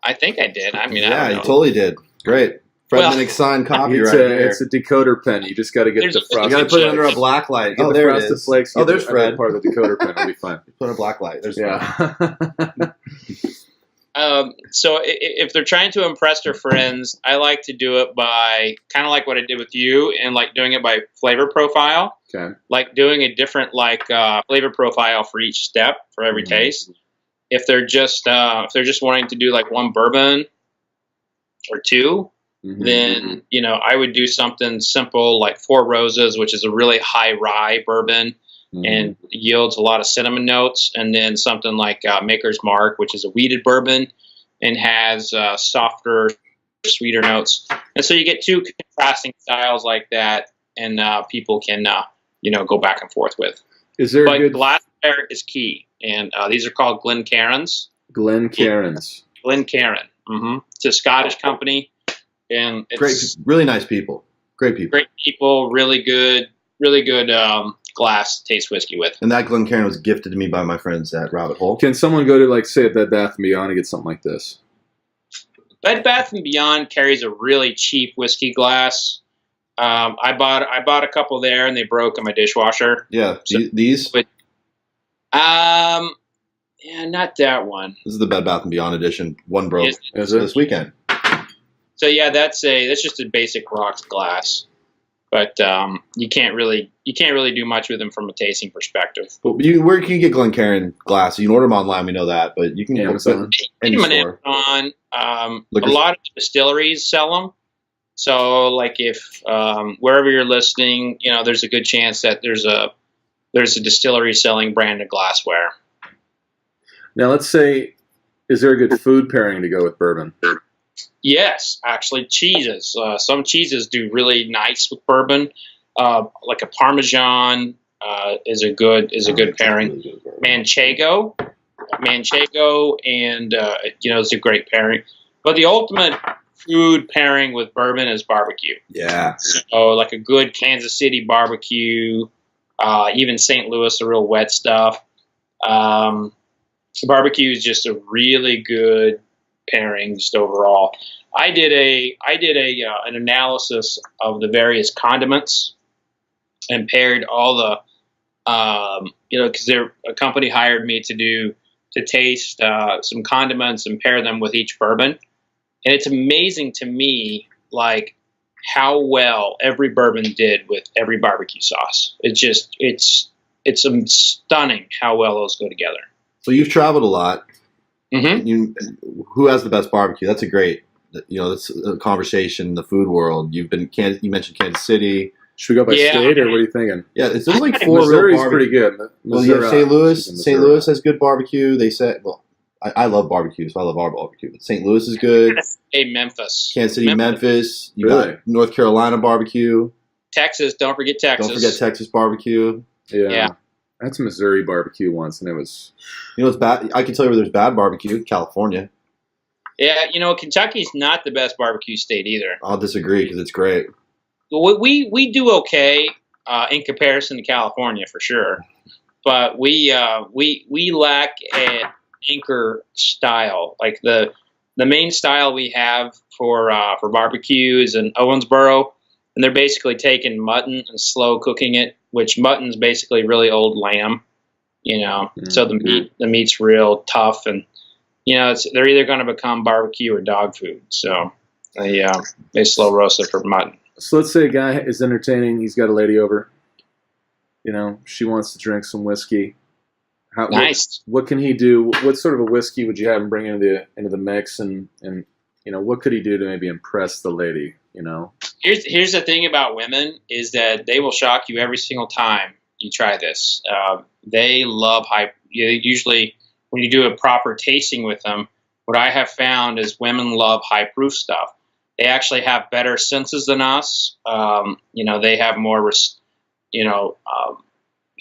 I think I did. I mean,
yeah, you totally did. Great. Fred Minnick signed copy right here.
It's a decoder pen. You just got to get the frosted.
You got to put it under a black light.
Get the frosted flakes.
There's Fred.
Part of the decoder pen will be fine.
Put a black light. There's
So if they're trying to impress their friends, I like to do it by kind of like what I did with you, and like doing it by flavor profile.
Okay.
Like doing a different flavor profile for each step for every taste. If they're just wanting to do like one bourbon or two, then I would do something simple like Four Roses, which is a really high rye bourbon. And yields a lot of cinnamon notes, and then something like Maker's Mark, which is a wheated bourbon and has softer, sweeter notes. And so you get two contrasting styles like that, and people can go back and forth with.
Is there a good
glassware is key, and these are called Glencairns.
Glencairns.
Glencairn. It's a Scottish company, and it's
great, really nice people. Great people.
Great people. Really good glass taste whiskey with.
And that Glencairn was gifted to me by my friends at Rabbit Hole.
Can someone go to say at Bed Bath & Beyond and get something like this?
Bed Bath & Beyond carries a really cheap whiskey glass. I bought a couple there, and they broke in my dishwasher.
Yeah, so, these?
But, yeah, not that one.
This is the Bed Bath & Beyond edition. One broke
Is it?
This weekend.
So yeah, that's just a basic rocks glass. But you can't really do much with them from a tasting perspective.
But where can you get Glencairn glass? You can order them online. We know that, but you can get
Amazon.
Amazon. A lot of distilleries sell them. So, like if wherever you're listening, there's a good chance that there's a distillery selling branded glassware.
Now, let's say, is there a good food pairing to go with bourbon?
Yes, actually, cheeses. Some cheeses do really nice with bourbon. like a Parmesan is a good pairing. Manchego, and it's a great pairing. But the ultimate food pairing with bourbon is barbecue.
Yeah.
So like a good Kansas City barbecue, even St. Louis, the real wet stuff. Barbecue is just a really good pairing just overall. I did an analysis of the various condiments and paired all the because a company hired me to taste some condiments and pair them with each bourbon, and it's amazing to me like how well every bourbon did with every barbecue sauce. It's stunning how well those go together.
So you've traveled a lot.
Mm-hmm.
Who has the best barbecue? That's a great, that's a conversation in the food world. You mentioned Kansas City.
Should we go by state, or what are you thinking?
Yeah, there's like 4
Missouri's
real
pretty good.
Well, yeah, St. Louis has good barbecue. They said, well, I love barbecue, so I love our barbecue. But St. Louis is good.
Hey, Memphis.
Kansas City, Memphis. You got North Carolina barbecue.
Texas, don't forget Texas.
Don't forget Texas barbecue.
Yeah. I had some Missouri barbecue once, and it was...
it's bad. I can tell you where there's bad barbecue. California.
Yeah, Kentucky's not the best barbecue state either.
I'll disagree because it's great.
We do okay in comparison to California for sure, but we lack an anchor style. Like the main style we have for barbecue is in Owensboro, and they're basically taking mutton and slow cooking it, which mutton's basically really old lamb, So the meat's real tough, and they're either going to become barbecue or dog food. So they slow roast it for mutton.
So let's say a guy is entertaining. He's got a lady over. She wants to drink some whiskey.
Nice.
What can he do? What sort of a whiskey would you have him bring into the mix? And what could he do to maybe impress the lady?
Here's the thing about women is that they will shock you every single time you try this. They love high. Usually, when you do a proper tasting with them, what I have found is women love high proof stuff. They actually have better senses than us. They have more,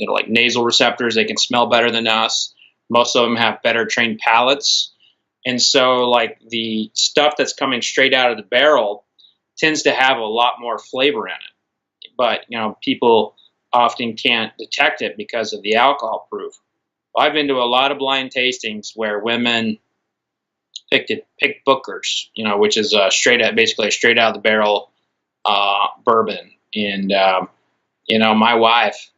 like nasal receptors. They can smell better than us. Most of them have better trained palates. And so, like, the stuff that's coming straight out of the barrel tends to have a lot more flavor in it. But, people often can't detect it because of the alcohol proof. Well, I've been to a lot of blind tastings where women picked Booker's, which is basically a straight out of the barrel bourbon. And my wife,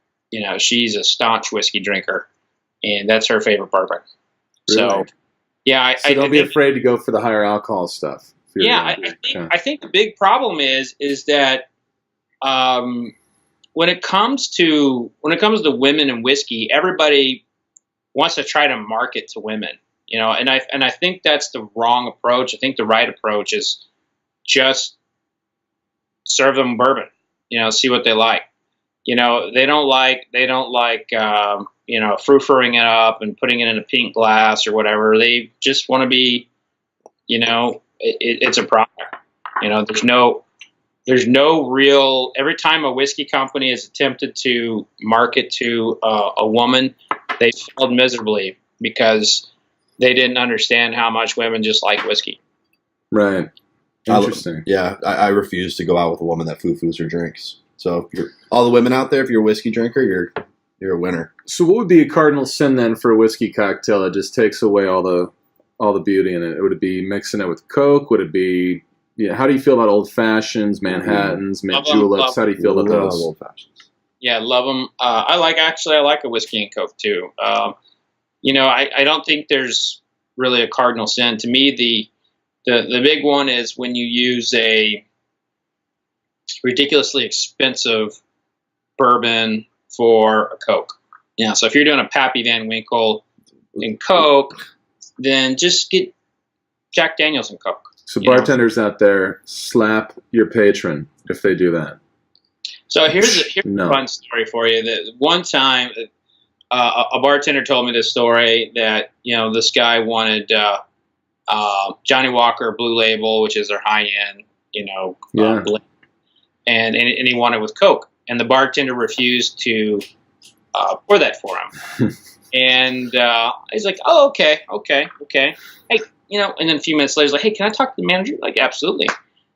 she's a staunch whiskey drinker, and that's her favorite bourbon.
Really?
So, yeah,
I don't be afraid to go for the higher alcohol stuff.
Yeah, I think the big problem is that when it comes to women and whiskey, everybody wants to try to market to women. And I think that's the wrong approach. I think the right approach is just serve them bourbon. See what they like. They don't like frou-frouing it up and putting it in a pink glass or whatever. They just want to be, it's a product. There's no real. Every time a whiskey company has attempted to market to a woman, they failed miserably because they didn't understand how much women just like whiskey.
Right. Interesting.
I refuse to go out with a woman that foo-foos her drinks. So all the women out there, if you're a whiskey drinker, you're a winner.
So what would be a cardinal sin then for a whiskey cocktail that just takes away all the beauty in it? Would it be mixing it with Coke? Would it be how do you feel about old fashions, Manhattans, mint juleps? How do you feel about those?
Old fashions.
Yeah, love them. I like a whiskey and Coke too. I don't think there's really a cardinal sin. To me, the big one is when you use a ridiculously expensive bourbon for a Coke. So if you're doing a Pappy Van Winkle and Coke, then just get Jack Daniels and Coke.
So bartenders out there, slap your patron if they do that.
So here's a fun story for you. That one time, a bartender told me this story that this guy wanted Johnny Walker Blue Label, which is their high end, blend, and he wanted with Coke. and the bartender refused to pour that for him. And he's like, "Oh, okay. Hey, and then a few minutes later, he's like, "Hey, can I talk to the manager?" Like, absolutely.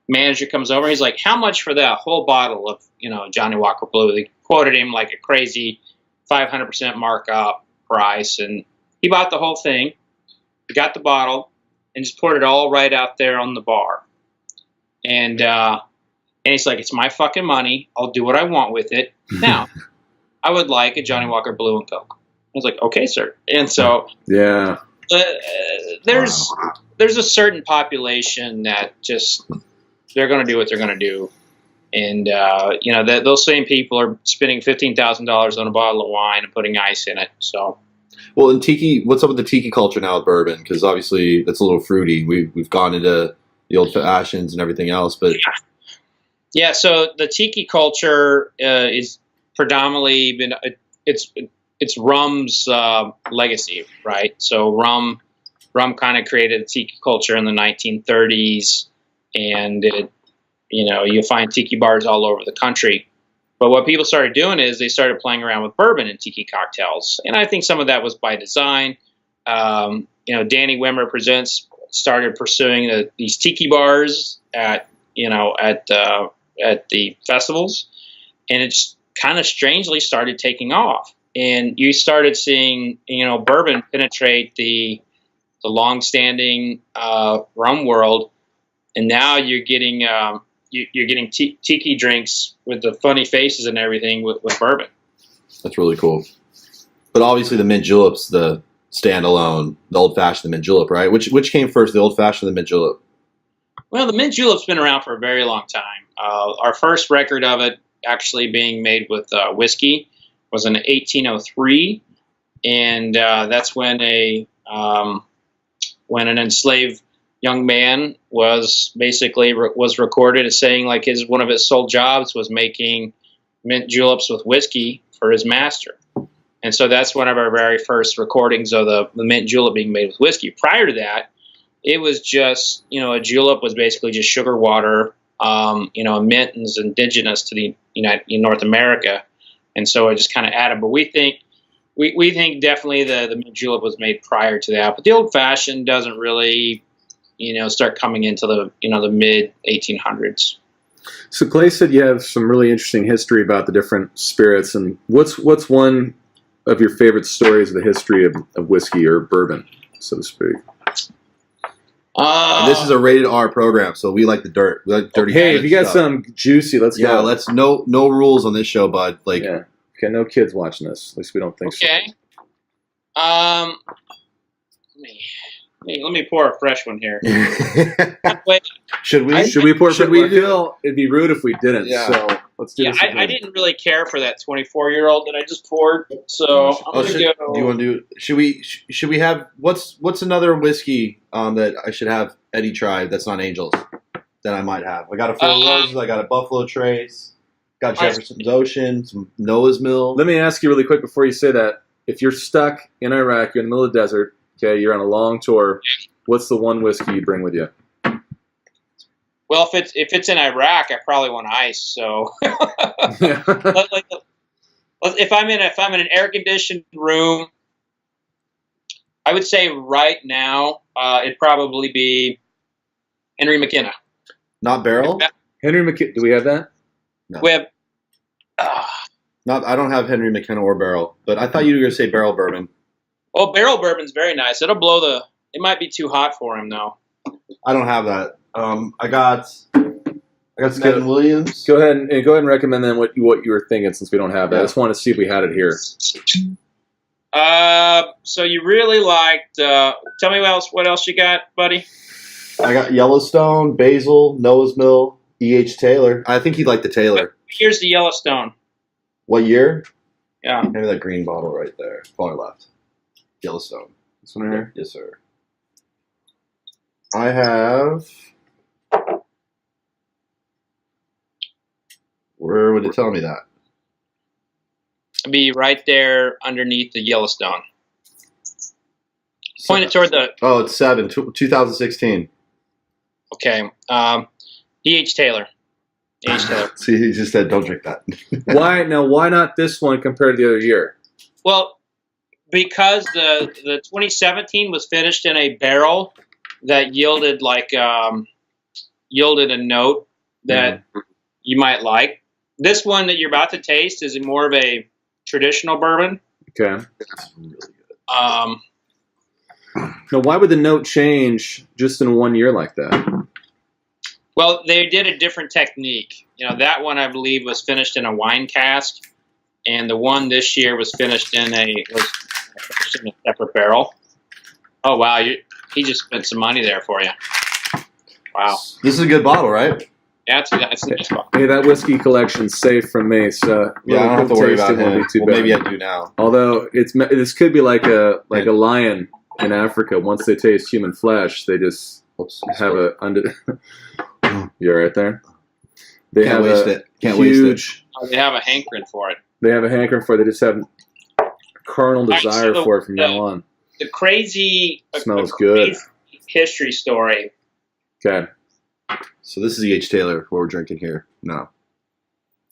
Manager comes over. He's like, "How much for that whole bottle of Johnny Walker Blue?" They quoted him like a crazy 500% markup price, and he bought the whole thing. He got the bottle and just poured it all right out there on the bar. And he's like, "It's my fucking money. I'll do what I want with it. Now, I would like a Johnny Walker Blue and Coke." I was like, "Okay, sir." And so
Yeah.
there's a certain population that just they're going to do what they're going to do, and those same people are spending $15,000 on a bottle of wine and putting ice in it. So,
well, in tiki, what's up with the tiki culture now with bourbon? Because obviously that's a little fruity. We've gone into the old fashions and everything else, but
yeah. So the tiki culture is predominantly been it's rum's legacy, right? So rum kind of created a tiki culture in the 1930s, and you find tiki bars all over the country. But what people started doing is they started playing around with bourbon and tiki cocktails, and I think some of that was by design. Danny Wimmer Presents started pursuing these tiki bars at the festivals, and it's kind of strangely started taking off. And you started seeing, bourbon penetrate the long-standing rum world, and now you're getting tiki drinks with the funny faces and everything with bourbon.
That's really cool. But obviously, the mint julep's the standalone, the old-fashioned mint julep, right? Which came first, the old-fashioned or the mint julep?
Well, the mint julep's been around for a very long time. Our first record of it actually being made with whiskey was in 1803, and that's when an enslaved young man was recorded as saying like one of his sole jobs was making mint juleps with whiskey for his master, and so that's one of our very first recordings of the mint julep being made with whiskey. Prior to that, it was just a julep was basically just sugar water. Mint is indigenous to the North America. And so I just kind of added, but we think definitely the mint julep was made prior to that. But the old fashioned doesn't really, start coming into the mid 1800s.
So Clay said you have some really interesting history about the different spirits, and what's one of your favorite stories of the history of whiskey or bourbon, so to speak?
And this is a rated R program, so we like the dirt. We like dirty.
Hey, if you got
stuff.
some juicy, let's go.
Yeah, let's no rules on this show, bud. Like,
yeah. Okay, no kids watching this. At least we don't think
okay. So. Let me pour a fresh one here.
Should we?
Should we pour? Should we do? It'd be rude if we didn't. Yeah. So let's do this.
I didn't really care for that 24-year-old that I just poured. So I'm gonna go.
Do you want to do? Should we have what's another whiskey that I should have Eddie try that's not Angels that I might have? I got a Four Roses. I got a Buffalo Trace. Got Jefferson's Ocean. Some Noah's Mill.
Let me ask you really quick before you say that. If you're stuck in Iraq, you're in the middle of the desert. Okay, you're on a long tour. What's the one whiskey you bring with you?
Well, if it's in Iraq, I probably want ice. So, if I'm in an air conditioned room, I would say right now it'd probably be Henry McKenna.
Not barrel.
Henry McKenna. Do we have that?
No.
We have.
I don't have Henry McKenna or barrel, but I thought you were going to say barrel bourbon.
Well, barrel bourbon's very nice. It'll blow it might be too hot for him though.
I don't have that. I got Scott Williams.
Go ahead and recommend then what you were thinking since we don't have that. I just want to see if we had it here.
So you really liked. Tell me what else you got, buddy.
I got Yellowstone, Basil, Noah's Mill, E.H. Taylor. I think he'd like the Taylor.
Here's the Yellowstone.
What year?
Yeah.
Maybe that green bottle right there, far left. Yellowstone.
This one here?
Yes, sir. I have. Where would it tell me that?
It'd be right there underneath the Yellowstone. Point it toward the.
Oh, it's 2016.
Okay. E.H. Taylor. H-Taylor.
See, he just said, don't drink that.
Why not this one compared to the other year?
Well, because the 2017 was finished in a barrel that yielded a note that you might like. This one that you're about to taste is more of a traditional bourbon.
Okay.
That's really good.
Now, why would the note change just in 1 year like that?
Well, they did a different technique. That one I believe was finished in a wine cask, and the one this year was finished in a separate barrel. Oh wow, he just spent some money there for you. Wow.
This is a good bottle, right?
Yeah, it's a nice bottle.
Hey, that whiskey collection's safe from me, so
Yeah, I don't have to worry about him. Well,
bad.
maybe I do now.
Although this could be like a lion in Africa. Once they taste human flesh, they just have a under. You're right there. They
Can't
have
waste
a
it. Can't
huge.
waste
They have a hankering for it.
They have a hankering for it. They just have a carnal
Right,
desire
so
for it from now on.
The crazy
Smells good.
crazy history story.
Okay.
So this is the H. Taylor what we're drinking here. No.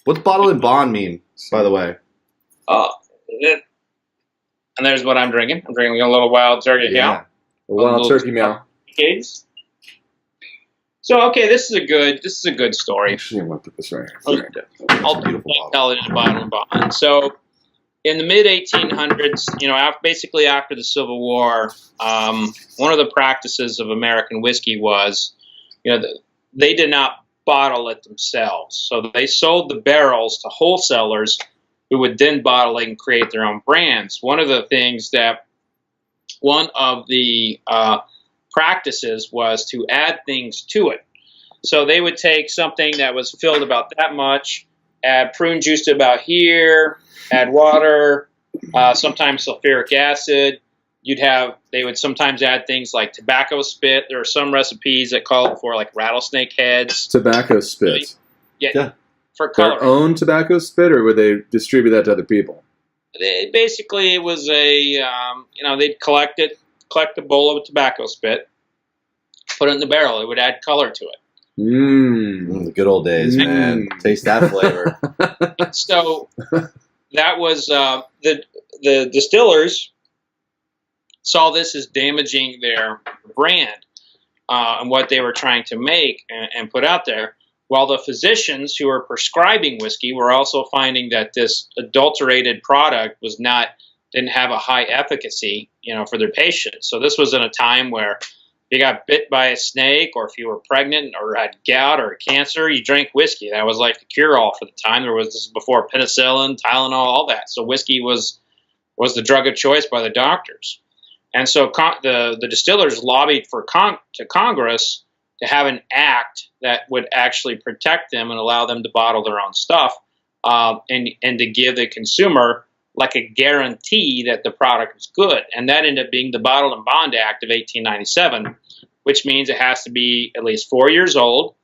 What's bottle and bond mean, by the way?
And there's what I'm drinking. I'm drinking a little wild turkey
Yeah.
meow.
A wild turkey meow.
Decades. So okay, this is a good story.
Actually, I'm gonna put this right
Oh,
here.
I'll tell it in a bottle and bond. So in the mid 1800s, basically after the Civil War, one of the practices of American whiskey was, they did not bottle it themselves. So they sold the barrels to wholesalers who would then bottle it and create their own brands. One of the practices was to add things to it. So they would take something that was filled about that much, add prune juice to about here, add water, sometimes sulfuric acid. They would sometimes add things like tobacco spit. There are some recipes that call for like rattlesnake heads.
Tobacco spit.
Yeah. For color.
Their own tobacco spit, or would they distribute that to other people?
Basically, it was they'd collect a bowl of tobacco spit, put it in the barrel. It would add color to it.
The good old days, man. Taste that flavor.
So that was the distillers saw this as damaging their brand and what they were trying to make and put out there. While the physicians who were prescribing whiskey were also finding that this adulterated product didn't have a high efficacy, for their patients. So this was in a time where if you got bit by a snake, or if you were pregnant or had gout or cancer, you drank whiskey. That was like the cure-all for the time. This was before penicillin, Tylenol, all that. So whiskey was the drug of choice by the doctors. And so the distillers lobbied to Congress to have an act that would actually protect them and allow them to bottle their own stuff, and to give the consumer like a guarantee that the product was good. And that ended up being the Bottle and Bond Act of 1897, which means it has to be at least 4 years old,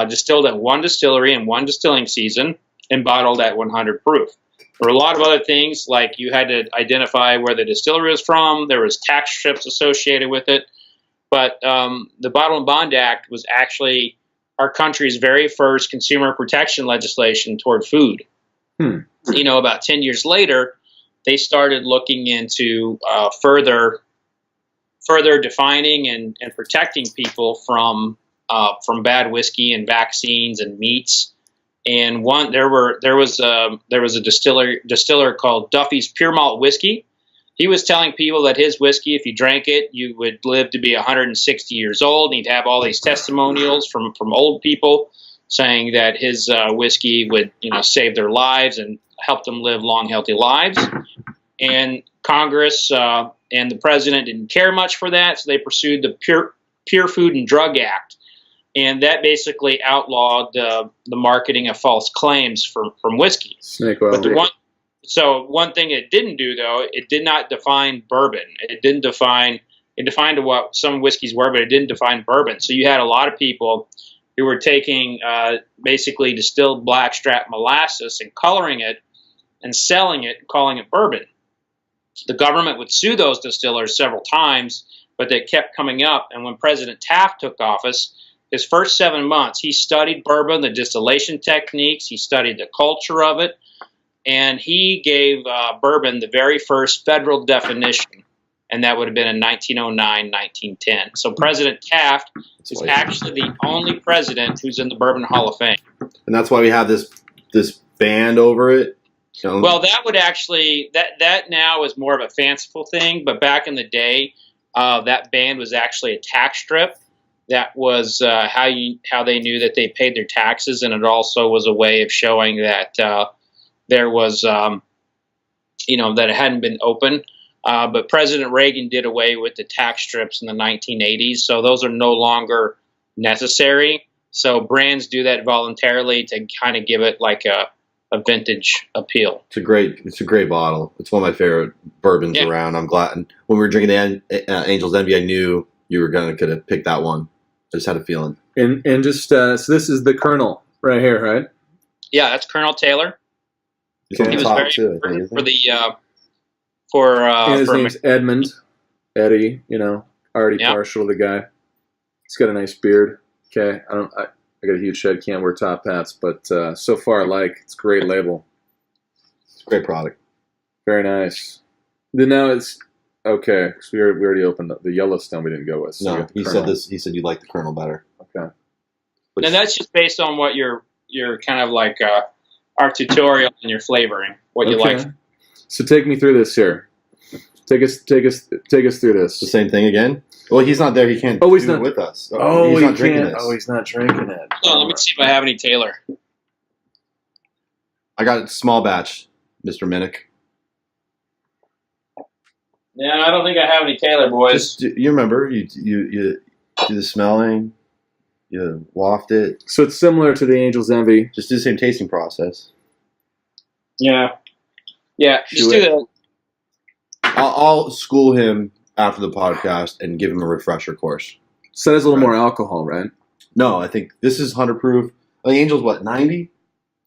distilled at one distillery in one distilling season, and bottled at 100 proof. There were a lot of other things, like you had to identify where the distillery was from. There was tax strips associated with it. But the Bottle and Bond Act was actually our country's very first consumer protection legislation toward food. About 10 years later, they started looking into further defining and protecting people from bad whiskey and vaccines and meats. And there was a distiller called Duffy's Pure Malt Whiskey. He was telling people that his whiskey, if you drank it, you would live to be 160 years old. And he'd have all these testimonials from old people saying that his whiskey would, save their lives and help them live long, healthy lives. And Congress and the president didn't care much for that, so they pursued the Pure Food and Drug Act. And that basically outlawed the marketing of false claims from whiskey.
Snake oil.
But one thing it didn't do, though, it did not define bourbon. It defined what some whiskeys were, but it didn't define bourbon. So you had a lot of people who were taking basically distilled blackstrap molasses and coloring it and selling it and calling it bourbon. The government would sue those distillers several times, but they kept coming up. And when President Taft took office, his first 7 months, he studied bourbon, the distillation techniques. He studied the culture of it. And he gave bourbon the very first federal definition, and that would have been in 1909, 1910. So President Taft is actually the only president who's in the Bourbon Hall of Fame.
And that's why we have this band over it.
Well, that would actually that now is more of a fanciful thing, but back in the day, that band was actually a tax strip. That was how they knew that they paid their taxes, and it also was a way of showing that there was, that it hadn't been open. But President Reagan did away with the tax strips in the 1980s, so those are no longer necessary. So brands do that voluntarily to kind of give it like a vintage appeal.
It's a great bottle. It's one of my favorite bourbons around. I'm glad. And when we were drinking the Angel's Envy, I knew you were going to pick that one. I just had a feeling.
And just so this is the Colonel right here, right?
Yeah, that's Colonel Taylor.
He's on
He
the
was
top
very
too, I think,
important
isn't
for the
And his
for
name's Edmund. Eddie, already partial to the guy. He's got a nice beard. Okay, I got a huge head. Can't wear top hats, but so far I like. It's a great label.
It's a great product.
Very nice. Then now it's okay. So we already opened the Yellowstone. We didn't go with. So
No, he said this. He said you like the Colonel better.
Okay.
and that's just based on what your kind of like our tutorial and your flavoring, what you like.
So take me through this here. Take us through this.
The same thing again. Well, he's not there. He can't.
Oh, he's
do
not
it with us.
Oh,
he's
he
not drinking
can't.
this.
Oh, he's not drinking it.
Hold on, let me see if I have any Taylor.
I got a small batch, Mr. Minnick.
Yeah, I don't think I have any Taylor, boys.
You remember you do the smelling, you waft it.
So it's similar to the Angel's Envy.
Just do the same tasting process.
Yeah. Just do that.
I'll school him after the podcast and give him a refresher course.
So that has a little more alcohol, right?
No, I think this is 100 proof. The Angel's what, 90?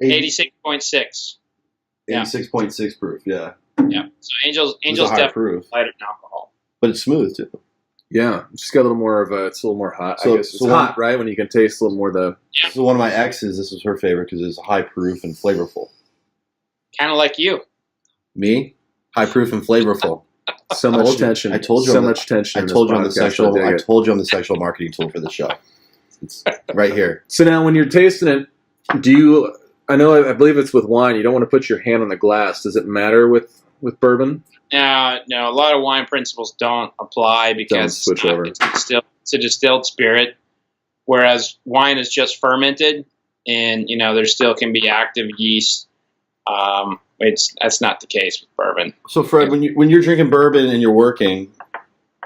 86.6. Yeah.
86.6 proof, yeah.
Yeah. So Angel's
It's a higher
definitely
proof,
lighter than alcohol.
but it's smooth too.
Yeah, it's just got a little more of a. It's a little more hot.
So-
I guess it's
so
hot, right? When you can taste a little more of the.
So one of my exes, this was her favorite because it's high proof and flavorful.
Kind of like you.
Me, high proof and flavorful.
So much tension.
I told you
so
I'm the-
much tension.
I
in this
told you I'm the
podcast.
sexual.
I dig
I
it.
told you I'm the sexual marketing tool for the show. It's right here.
So now, when you're tasting it, do you? I know. I believe it's with wine. You don't want to put your hand on the glass. Does it matter with bourbon?
No, a lot of wine principles don't apply because
switch over.
It's a distilled spirit, whereas wine is just fermented, and there still can be active yeast. That's not the case with bourbon.
So Fred, when you're drinking bourbon and you're working,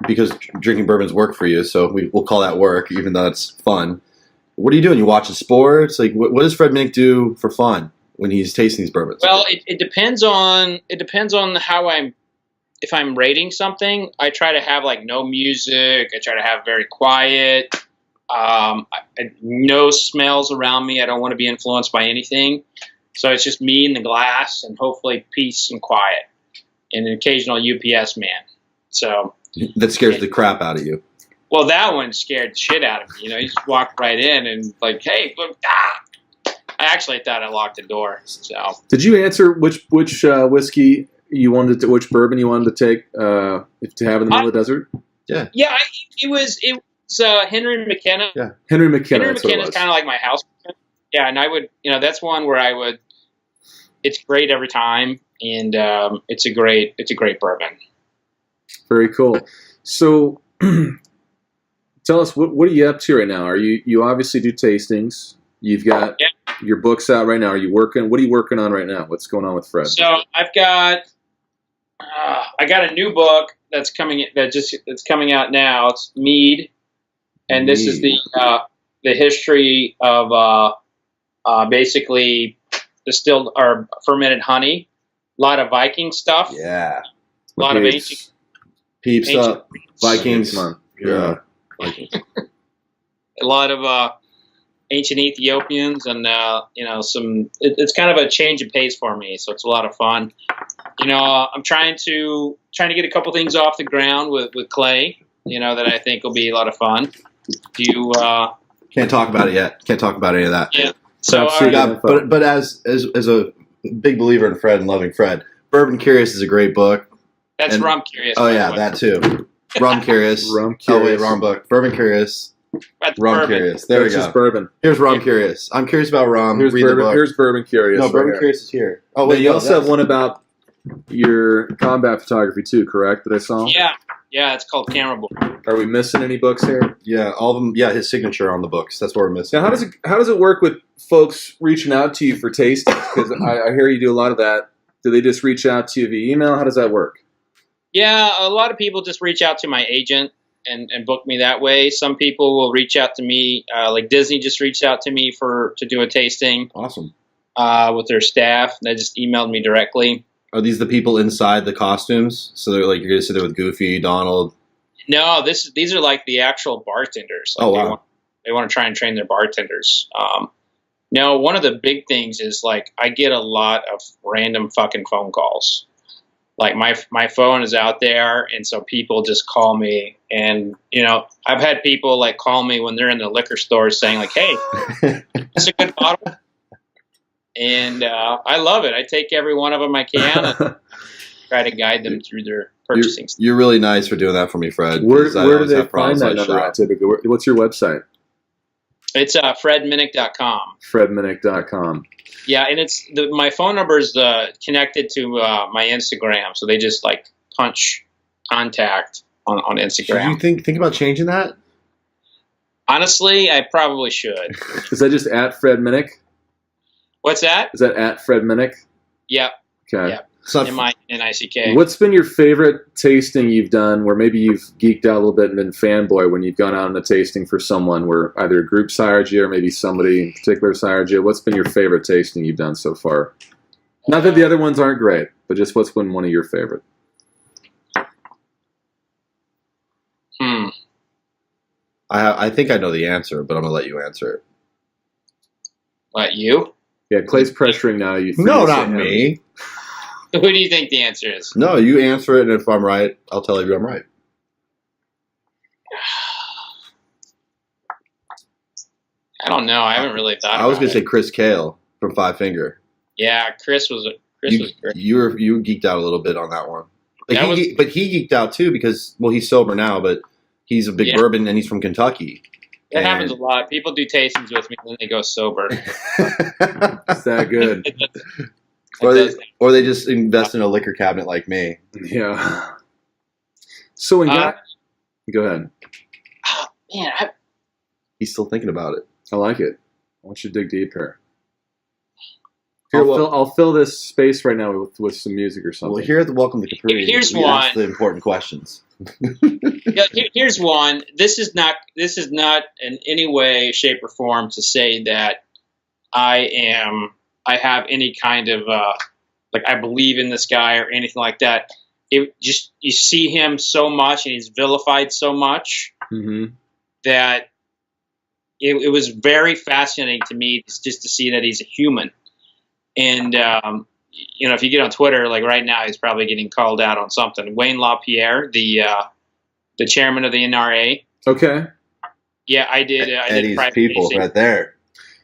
because drinking bourbon's work for you, so we'll call that work, even though it's fun. What are you doing? You watching sports? Like, what does Fred Minnick do for fun when he's tasting these bourbons?
Well, it depends on how if I'm rating something, I try to have like no music. I try to have very quiet. No smells around me. I don't want to be influenced by anything. So it's just me and the glass, and hopefully peace and quiet, and an occasional UPS man. So
That scares the crap out of you.
well, that one scared the shit out of me. He just walked right in and like, hey, look, I actually thought I locked the door. So
Did you answer which whiskey you wanted to, which bourbon you wanted to take to have in the middle of the desert?
yeah, it was Henry McKenna.
Yeah.
Henry McKenna.
Henry
That's what it
McKenna is
was.
kind of like my house. Yeah, and I would, that's one where I would. It's great every time, and it's a great bourbon.
Very cool. So, tell us what are you up to right now? Are you obviously do tastings? You've got your books out right now. Are you working? What are you working on right now? What's going on with Fred?
So I've got I got a new book that's coming out now. It's mead, and this is the history of basically distilled or fermented honey. A lot of Viking stuff.
Yeah.
A lot of ancient.
Peeps
Ancient
up. Vikings.
Come on.
Yeah. Vikings.
A lot of ancient Ethiopians, and some. It's kind of a change of pace for me, so it's a lot of fun. I'm trying to get a couple things off the ground with clay. That I think will be a lot of fun.
Can't talk about it yet. Can't talk about any of that.
Yeah. So,
but as a big believer in Fred and loving Fred, Bourbon Curious is a great book.
That's Rum Curious.
Oh yeah, that too. Rum Curious.
Rum Curious.
Oh wait, wrong book. Bourbon Curious.
That's
Rum
bourbon.
Curious. There
That's
we go.
just bourbon.
Here's Rum Curious. I'm curious about rum.
Here's
Read
bourbon.
the book.
Here's Bourbon Curious.
No,
right
Bourbon
here.
Curious is here. Oh
Wait,
wait,
you
no,
also have one about your combat photography too, correct? That I saw.
Yeah, it's called Camera Boy.
Are we missing any books here?
Yeah, all of them. Yeah, his signature on the books. That's what we're missing.
Now, how does it work with folks reaching out to you for tastings? Because I hear you do a lot of that. Do they just reach out to you via email? How does that work?
Yeah, a lot of people just reach out to my agent and book me that way. Some people will reach out to me, like Disney just reached out to me to do a tasting.
Awesome.
With their staff. They just emailed me directly.
Are these the people inside the costumes? So they're like, you're gonna sit there with Goofy, Donald.
No, these are like the actual bartenders. Like
oh wow.
They want to try and train their bartenders. No, one of the big things is like I get a lot of random fucking phone calls. Like my phone is out there, and so people just call me, and I've had people like call me when they're in the liquor store saying like, "Hey, it's a good bottle," and I love it. I take every one of them I can and try to guide them through their purchasing.
You're really nice for doing that for me, Fred.
Where do they find that typically? What's your website?
It's fredminnick.com.
Fredminnick.com.
Yeah, and it's my phone number is connected to my Instagram, so they just like punch contact on Instagram.
Do you think about changing that?
Honestly, I probably should.
Is that just at Fred Minnick?
What's that?
Is that at Fred Minnick?
Yep.
Okay.
Yep. MINNICK.
What's been your favorite tasting you've done where maybe you've geeked out a little bit and been fanboy when you've gone out on a tasting for someone where either a group's hired you or maybe somebody in particular hired you? What's been your favorite tasting you've done so far? Not that the other ones aren't great, but just what's been one of your favorite?
I think I know the answer, but I'm going to let you answer it.
What, you?
Yeah, Clay's pressuring now.
No, not me.
Who do you think the answer is?
No, you answer it, and if I'm right, I'll tell you I'm right.
I don't know. I haven't really thought about it.
I was going to say Chris Kale from Five Finger.
Yeah, Chris was great.
You geeked out a little bit on that one. But he geeked out too because, well, he's sober now, but he's a big bourbon and he's from Kentucky.
That happens a lot. People do tastings with me and then they go sober.
It's that good.
Or they just invest in a liquor cabinet like me.
Yeah. So when go ahead.
Oh, man,
he's still thinking about it.
I like it. I want you to dig deep here. I'll fill this space right now with some music or something.
Well, here at the Welcome to Capri,
here's
we
one.
ask the important questions.
Here's one. This is not in any way, shape, or form to say that I have any kind of like I believe in this guy or anything like that. It just you see him so much and he's vilified so much that it was very fascinating to me just to see that he's a human. And if you get on Twitter, like right now, he's probably getting called out on something. Wayne LaPierre, the chairman of the NRA.
Okay.
Yeah, I did
Eddie's
private
people
tasting
right there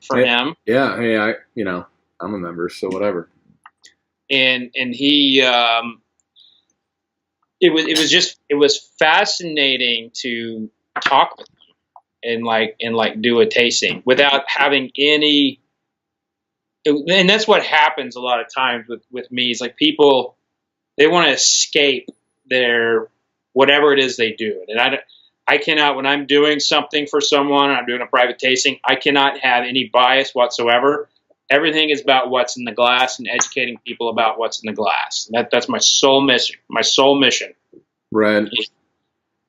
for him.
Yeah. Hey, I'm a member, so whatever.
And he it was fascinating to talk with him and do a tasting without having any. And that's what happens a lot of times with me. Is like people, they want to escape their whatever it is they do, and I cannot. When I'm doing something for someone, I'm doing a private tasting. I cannot have any bias whatsoever. Everything is about what's in the glass and educating people about what's in the glass. That's my sole mission. My sole mission.
Right.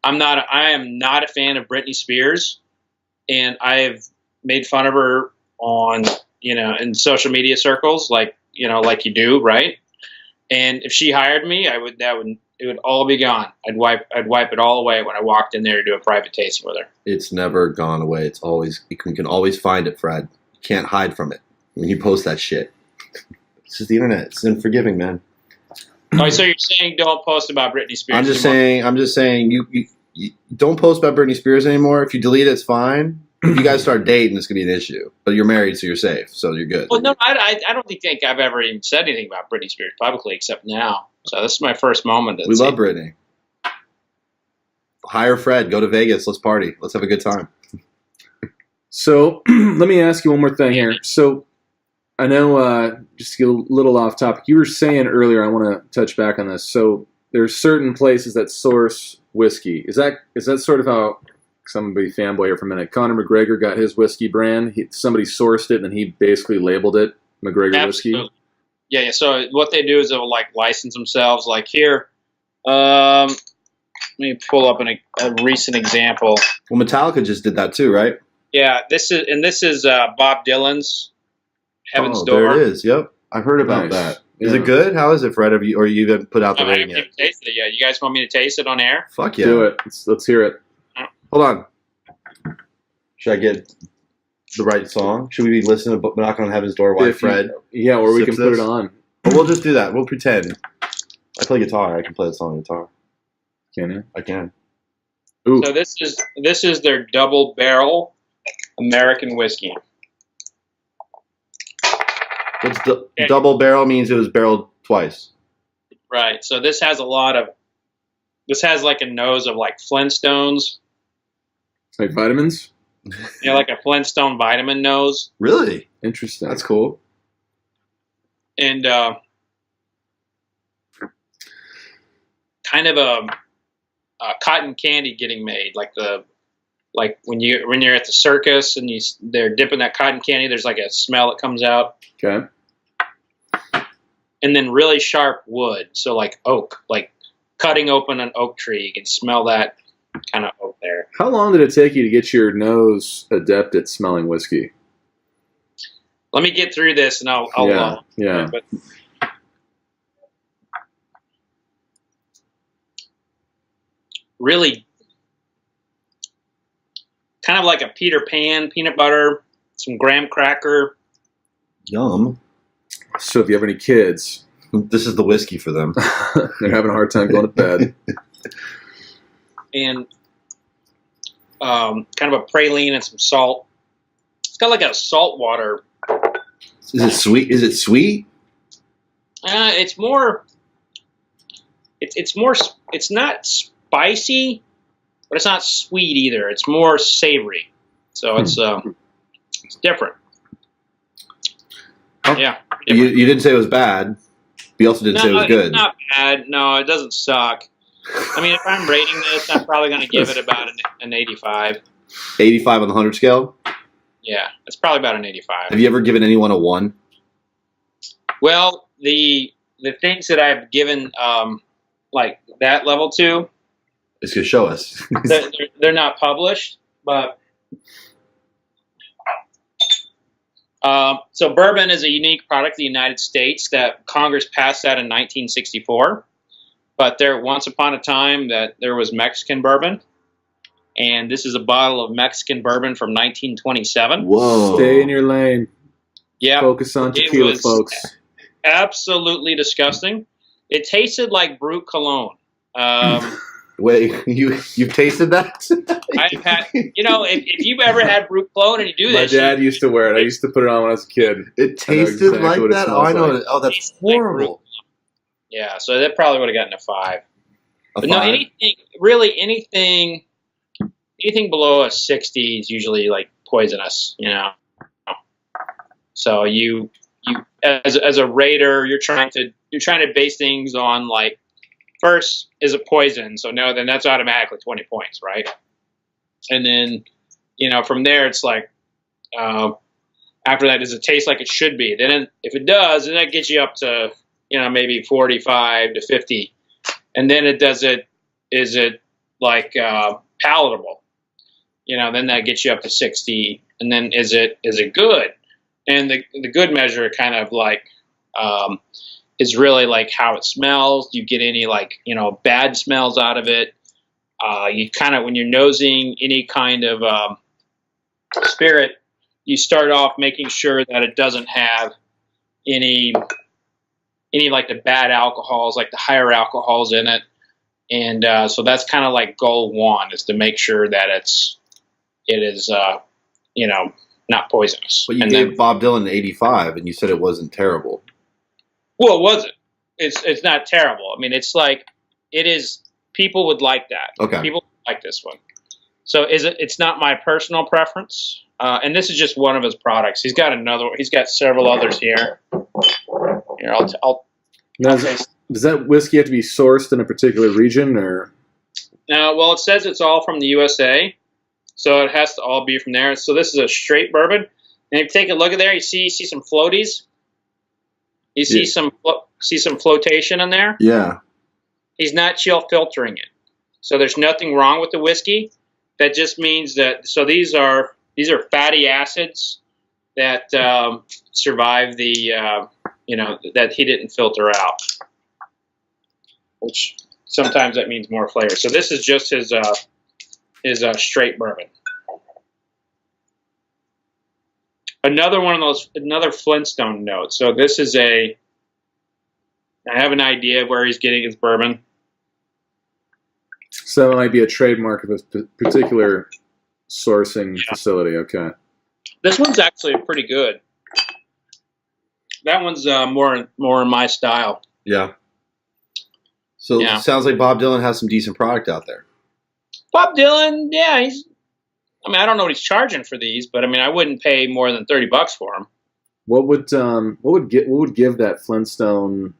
I am not a fan of Britney Spears, and I've made fun of her on. In social media circles, like you do, right? And if she hired me, it would all be gone. I'd wipe it all away when I walked in there to do a private tasting with her. It's
never gone away. It's always, you can always find it, Fred. You can't hide from it when you post that shit. This is the internet. It's unforgiving, man.
Oh, so you're saying don't post about Britney Spears?
I'm just saying you don't post about Britney Spears anymore. If you delete it, it's fine. if you guys start dating, it's gonna be an issue. But you're married, so you're safe, so you're good.
Well, no, I don't think I've ever even said anything about Britney Spears publicly except now. So this is my first moment.
We love Britney. Hire Fred. Go to Vegas. Let's party. Let's have a good time.
So let me ask you one more thing here. So I know, just to get a little off topic, you were saying earlier, I want to touch back on this. So there's certain places that source whiskey. Is that sort of how, somebody fanboy here for a minute, Conor McGregor got his whiskey brand? Somebody sourced it, and then he basically labeled it McGregor
Absolutely.
whiskey?
Yeah, so what they do is they'll like license themselves. Like here, let me pull up a recent example.
Well, Metallica just did that too, right?
Yeah, this is Bob Dylan's Heaven's Door.
There it is. Yep, I've heard about that. Is it good? How is it, Fred? Or you even put out the
I
rating
haven't
yet?
even tasted it yet. You guys want me to taste it on air?
Fuck yeah.
Do it. Let's hear it.
Hold on. Should I get the right song? Should we be listening to Knock on Heaven's Door while Fred?
Yeah, or we can
sips
put
this?
it on.
But we'll just do that. We'll pretend. I play guitar. I can play the song on guitar.
Can you?
I can.
Ooh.
So this is their double barrel American whiskey.
What's double barrel means? It was barreled twice.
Right. So this has like a nose of like Flintstones.
Like vitamins?
Like a Flintstone vitamin nose.
Really?
Interesting.
That's cool.
And kind of a cotton candy getting made, like when you're at the circus and they're dipping that cotton candy. There's like a smell that comes out.
Okay.
And then really sharp wood, so like oak, like cutting open an oak tree. You can smell that kind of oak there.
How long did it take you to get your nose adept at smelling whiskey?
Let me get through this, and I'll
yeah.
But really, kind of like a Peter Pan, peanut butter, some graham cracker.
Yum.
So if you have any kids,
this is the whiskey for them.
They're having a hard time going to bed.
And kind of a praline and some salt. It's got like a salt water.
Is it sweet? Is it sweet?
It's more. It's more. It's not spicy, but it's not sweet either. It's more savory. So it's different. Yeah. Different.
You didn't say it was bad. You also didn't say it was good.
It's not bad. No, it doesn't suck. I mean, if I'm rating this, I'm probably going to give it about an 85.
85 on the 100 scale?
Yeah, it's probably about an 85.
Have you ever given anyone a 1?
Well, the things that I've given like that level to,
It's going to show us.
they're not published, but so bourbon is a unique product of the United States that Congress passed that in 1964. But there, once upon a time, that there was Mexican bourbon, and this is a bottle of Mexican bourbon from 1927.
Whoa!
Stay in your lane.
Yeah,
Focus on tequila, folks.
Absolutely disgusting. It tasted like Brut Cologne.
Wait, you've tasted that?
I've had, if you've ever had Brut Cologne and you do
My
this,
dad used to wear it. I used to put it on when I was a kid.
It tasted like that? Oh, I know.
Like.
Oh, that's horrible.
Yeah, so that probably would have gotten a 5.
A
But
5?
no, anything below a 60 is usually like poisonous, So you as a rater, you're trying to base things on like, first, is it poison? So no, then that's automatically 20 points, right? And then, from there it's like, after that, does it taste like it should be? Then if it does, then that gets you up to maybe 45 to 50, and then is it like palatable? Then that gets you up to 60, and then is it good? And the good measure kind of like is really like how it smells. Do you get any like bad smells out of it? You kind of, when you're nosing any kind of spirit, you start off making sure that it doesn't have any like the bad alcohols, like the higher alcohols in it. And so that's kind of like goal 1, is to make sure that it is not poisonous.
But you gave Bob Dylan an 85, and you said it wasn't terrible.
Well, it wasn't. It's not terrible. I mean, it's like it is. People would like that.
Okay.
People like this one. So it's not my personal preference. And this is just one of his products. He's got another one. He's got several others here. Here, I'll
does that whiskey have to be sourced in a particular region, or?
Well, it says it's all from the USA, so it has to all be from there. So this is a straight bourbon. And if you take a look at there, you see some floaties. You see some flotation in there.
Yeah.
He's not chill filtering it, so there's nothing wrong with the whiskey. That just means that. So these are fatty acids that survive the that he didn't filter out, which sometimes that means more flavor. So this is just his straight bourbon. Another Flintstone note. So this is I have an idea of where he's getting his bourbon.
So it might be a trademark of a particular sourcing facility. Okay.
This one's actually pretty good. That one's more in my style.
Yeah. So it sounds like Bob Dylan has some decent product out there.
Bob Dylan, yeah, I don't know what he's charging for these, but I wouldn't pay more than $30 for them.
What would give that Flintstone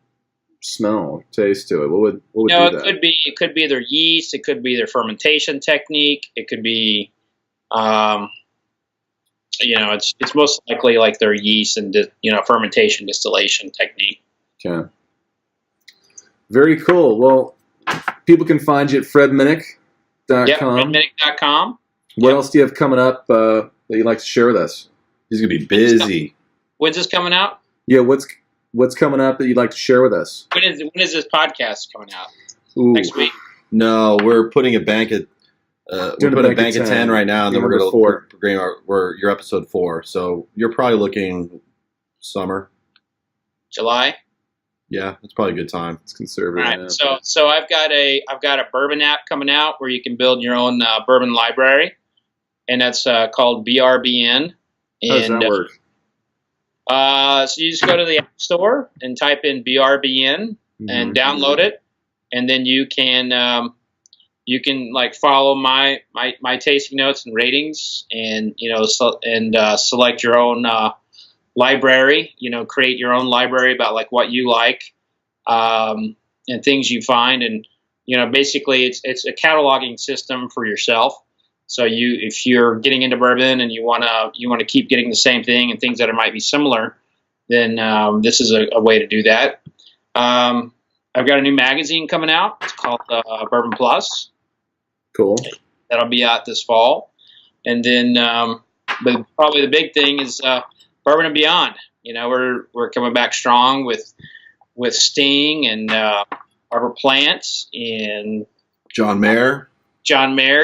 smell, taste to it? What would do that?
It could be their yeast, it could be their fermentation technique, it could be it's most likely like their yeast and fermentation distillation technique.
Okay. Very cool. Well, people can find you at fredminnick.com.
Yeah, fredminnick.com.
What else do you have coming up that you'd like to share with us?
He's going to be busy.
When's this coming out?
Yeah, what's coming up that you'd like to share with us?
When is this podcast coming out?
Ooh.
Next week?
No, we're putting a bank at we're putting a bank at 10 right now, and then we're going to you're episode 4, so you're probably looking summer,
July.
Yeah, that's probably a good time.
It's conservative.
All right, so I've got a bourbon app coming out where you can build your own bourbon library, and that's called BRBN.
How does that work?
So you just go to the App Store and type in BRBN and download it, and then you can like follow my tasting notes and ratings, and select your own library. Create your own library about like what you like and things you find, and basically it's a cataloging system for yourself. So if you're getting into bourbon and you want to keep getting the same thing and things that might be similar, then this is a way to do that. I've got a new magazine coming out. It's called Bourbon Plus.
Cool.
That'll be out this fall. And then, but probably the big thing is Bourbon and Beyond. We're coming back strong with Sting and Arbor Plants and
John Mayer,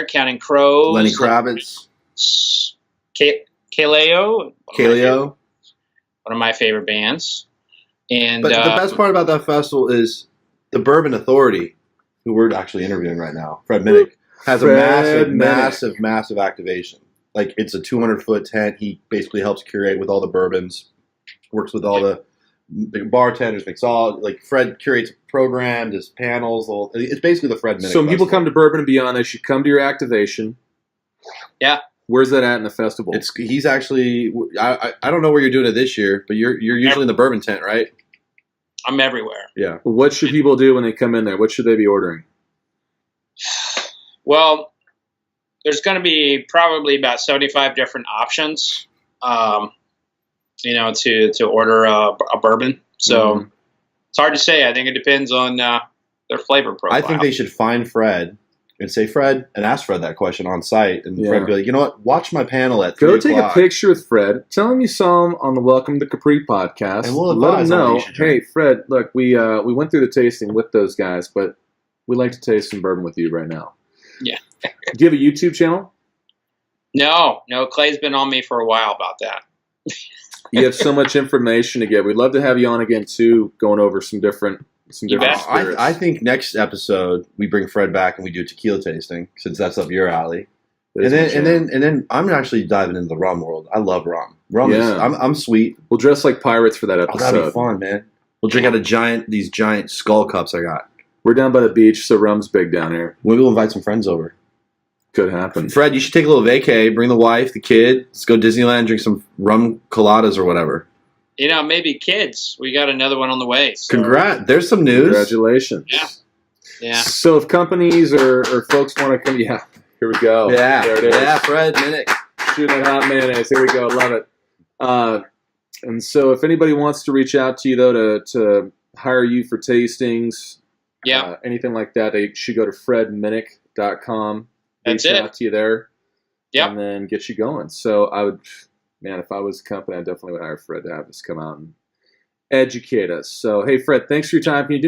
Counting Crows,
Lenny Kravitz,
Kaleo,
one
of my favorite bands. And
but the best part about that festival is the Bourbon Authority, who we're actually interviewing right now, Fred Minnick, has a massive activation. Like, it's a 200-foot tent. He basically helps curate with all the bourbons, works with all the bartenders, makes all, like, Fred curates a program, does panels. It's basically the Fred Minnick.
So when people come to Bourbon and Beyond, they should come to your activation.
Yeah.
Where's that at in the festival?
He's actually, I don't know where you're doing it this year, but you're usually in the bourbon tent, right?
I'm everywhere.
Yeah.
What should people do when they come in there? What should they be ordering?
Well, there's going to be probably about 75 different options, to order a bourbon. So it's hard to say. I think it depends on their flavor profile.
I think they should find Fred and say, Fred, and ask Fred that question on site. And Fred would be like, you know what? Watch my panel at 3
Go
o'clock.
take a picture with Fred. Tell him you saw him on the Welcome to Capri podcast.
And we'll
let him
advise on what
know,
you should drink.
hey, Fred, look, we went through the tasting with those guys, but we'd like to taste some bourbon with you right now.
Yeah.
Do you have a YouTube channel?
No. Clay's been on me for a while about that.
You have so much information to give. We'd love to have you on again, too, going over some different spirits.
I think next episode we bring Fred back and we do tequila tasting, since that's up your alley. And then I'm actually diving into the rum world. I love rum. Rum is I'm sweet.
We'll dress like pirates for that episode.
Oh, that'd be fun, man. We'll drink out of these giant skull cups I got.
We're down by the beach, so rum's big down here.
Maybe we'll invite some friends over.
Could happen.
Fred, you should take a little vacay. Bring the wife, the kid. Let's go Disneyland, drink some rum coladas or whatever.
Maybe kids. We got another one on the way. So.
Congrats. There's some news.
Congratulations.
Yeah.
So if companies or folks want to come, here we go.
Yeah.
There it is.
Yeah, Fred, Minnick.
Shooting that hot mayonnaise. Here we go. Love it. And so if anybody wants to reach out to you, though, to hire you for tastings, anything like that, they should go to fredminnick.com.
That's
reach
it.
out to you there.
Yep.
And then get you going. So I would, man, if I was a company, I definitely would hire Fred to have us come out and educate us. So, hey, Fred, thanks for your time. Can you do